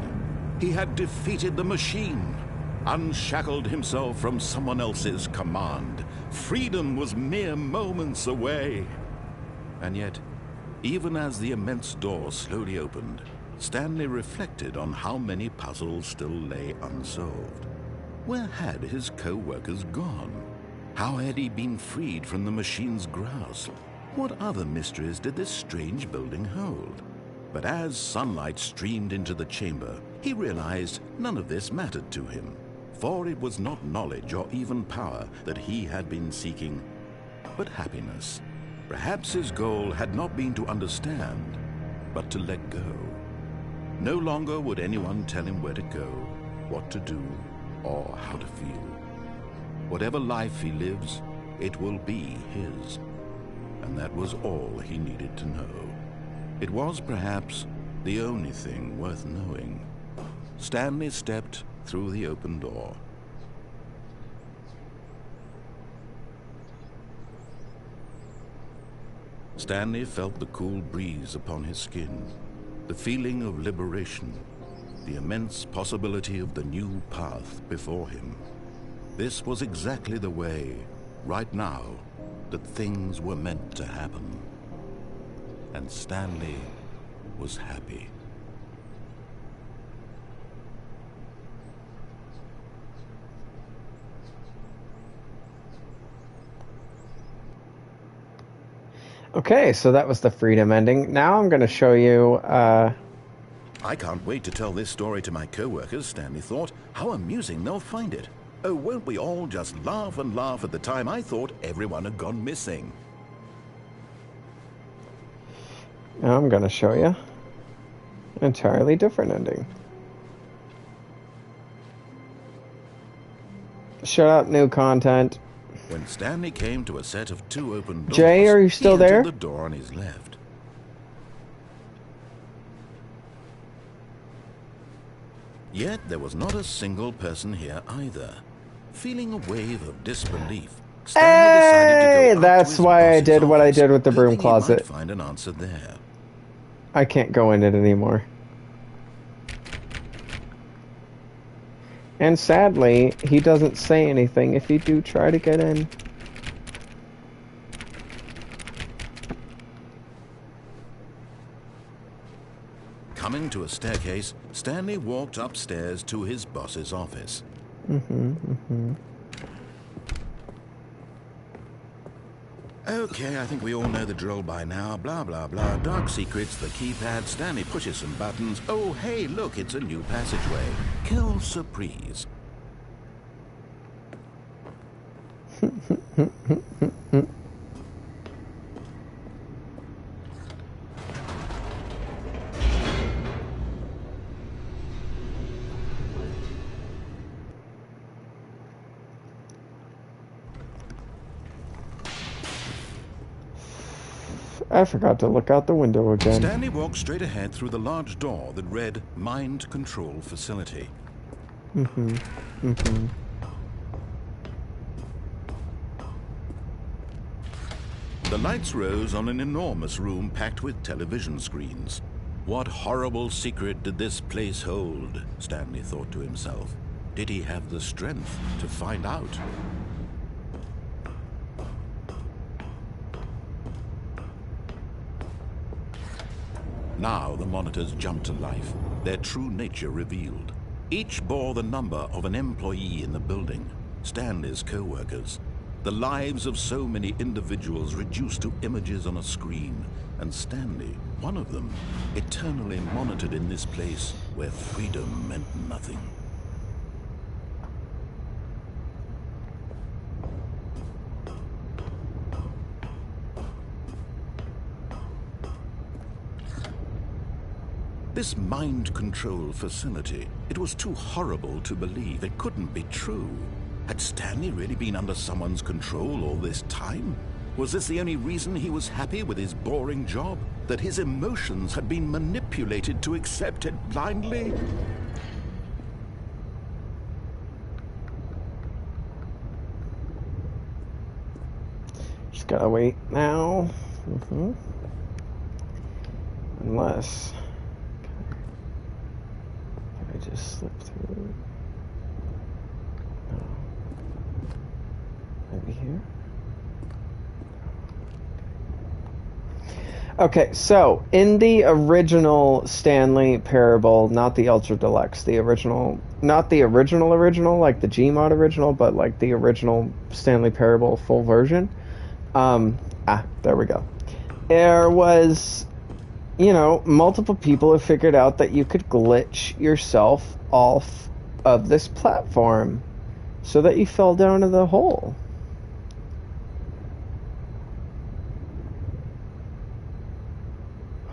He had defeated the machine, unshackled himself from someone else's command. Freedom was mere moments away. And yet, even as the immense door slowly opened, Stanley reflected on how many puzzles still lay unsolved. Where had his co-workers gone? How had he been freed from the machine's grasp? What other mysteries did this strange building hold? But as sunlight streamed into the chamber, he realized none of this mattered to him, for it was not knowledge or even power that he had been seeking, but happiness. Perhaps his goal had not been to understand, but to let go. No longer would anyone tell him where to go, what to do, or how to feel. Whatever life he lives, it will be his. And that was all he needed to know. It was perhaps the only thing worth knowing. Stanley stepped through the open door. Stanley felt the cool breeze upon his skin, the feeling of liberation, the immense possibility of the new path before him. This was exactly the way, right now, that things were meant to happen. And Stanley was happy. Okay, so that was the freedom ending. Now I'm going to show you... I can't wait to tell this story to my co-workers, Stanley thought. How amusing they'll find it. Oh, won't we all just laugh and laugh at the time I thought everyone had gone missing. Now I'm going to show you an entirely different ending. Shut up, new content. When Stanley came to a set of 2 open doors, Jay, are you still he entered there? the door on his left. Yet there was not a single person here either. Feeling a wave of disbelief, Stanley decided to go up that's to his why I boss's did what I office, did with the broom hoping he closet. might find an answer there. I can't go in it anymore. And sadly, he doesn't say anything if you do try to get in. Coming to a staircase, Stanley walked upstairs to his boss's office. Okay, I think we all know the drill by now. Blah, blah, blah. Dark secrets, the keypad. Stanley pushes some buttons. Oh, hey, look, it's a new passageway. Kill surprise. I forgot to look out the window again. Stanley walked straight ahead through the large door that read Mind Control Facility. The lights rose on an enormous room packed with television screens. What horrible secret did this place hold? Stanley thought to himself. Did he have the strength to find out? Now the monitors jumped to life, their true nature revealed. Each bore the number of an employee in the building, Stanley's co-workers. The lives of so many individuals reduced to images on a screen, and Stanley, one of them, eternally monitored in this place where freedom meant nothing. This mind control facility, it was too horrible to believe. It couldn't be true. Had Stanley really been under someone's control all this time? Was this the only reason he was happy with his boring job? That his emotions had been manipulated to accept it blindly? Just gotta wait now. Unless... I just slip through. No. Maybe here. Okay, so in the original Stanley Parable, not the Ultra Deluxe, the original, not the original, like the Gmod original, but like the original Stanley Parable full version. There we go. There was, you know, multiple people have figured out that you could glitch yourself off of this platform so that you fell down to the hole.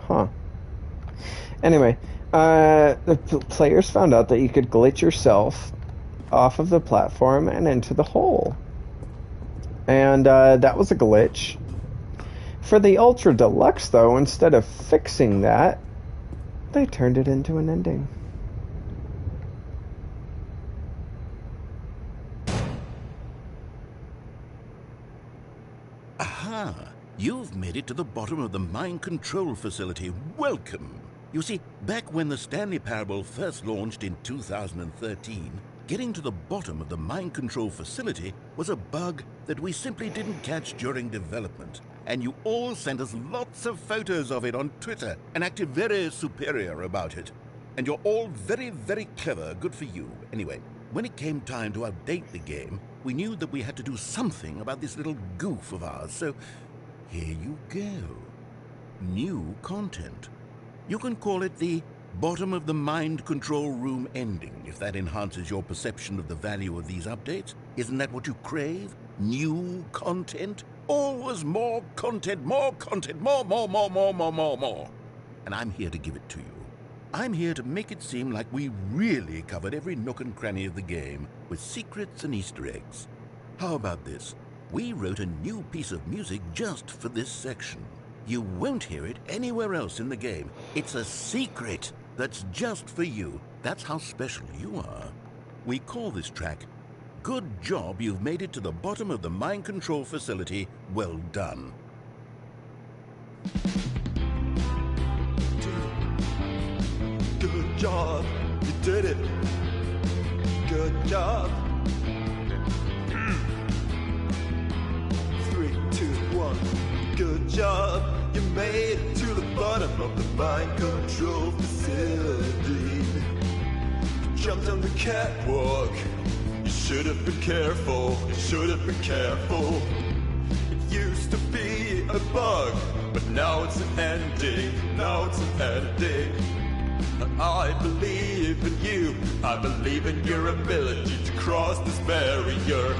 Huh. Anyway, the players found out that you could glitch yourself off of the platform and into the hole. And that was a glitch. For the Ultra Deluxe, though, instead of fixing that, they turned it into an ending. Aha! You've made it to the bottom of the mind control facility. Welcome. You see, back when the Stanley Parable first launched in 2013, getting to the bottom of the mind control facility was a bug that we simply didn't catch during development. And you all sent us lots of photos of it on Twitter and acted very superior about it. And you're all very, very clever. Good for you. Anyway, when it came time to update the game, we knew that we had to do something about this little goof of ours, so here you go. New content. You can call it the bottom of the mind control room ending, if that enhances your perception of the value of these updates. Isn't that what you crave? New content? Always more content, more content, more. And I'm here to give it to you. I'm here to make it seem like we really covered every nook and cranny of the game with secrets and Easter eggs. How about this? We wrote a new piece of music just for this section. You won't hear it anywhere else in the game. It's a secret that's just for you. That's how special you are. We call this track, Good Job You've Made It to the Bottom of the Mind Control Facility. Well done. Good job, you did it. Good job. 3, 2, 1. Good job, you made it to the bottom of the mind control facility. You jumped on the catwalk. You should have been careful. You should have been careful. It used to be a bug, but now it's an ending. Now it's an ending. I believe in you. I believe in your ability to cross this barrier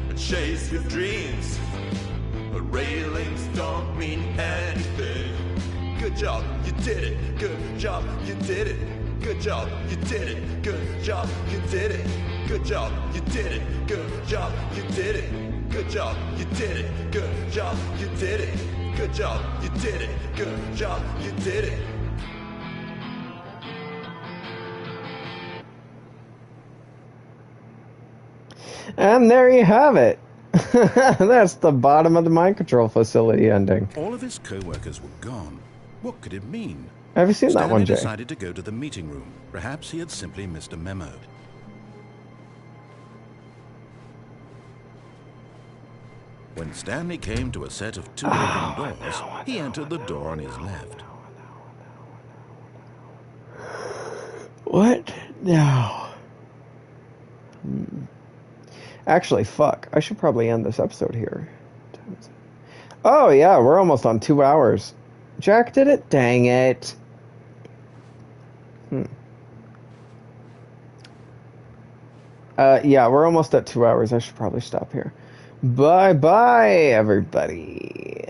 and chase your dreams. But railings don't mean anything. Good job, you did it. Good job, you did it. Good job, you did it. Good job, you did it. Good job, you did it. Good job, you did it. Good job, you did it. Good job, you did it. Good job, you did it. Good job, you did it. And there you have it. That's the bottom of the mind control facility ending. All of his co-workers were gone. What could it mean? Have you seen that one, Jay? Stanley decided to go to the meeting room. Perhaps he had simply missed a memo. When Stanley came to a set of 2 open doors, he entered the door on his left. What? No. Actually, fuck. I should probably end this episode here. Oh, yeah, we're almost on 2 hours. Jack did it? Dang it. Yeah, we're almost at 2 hours. I should probably stop here. Bye-bye, everybody.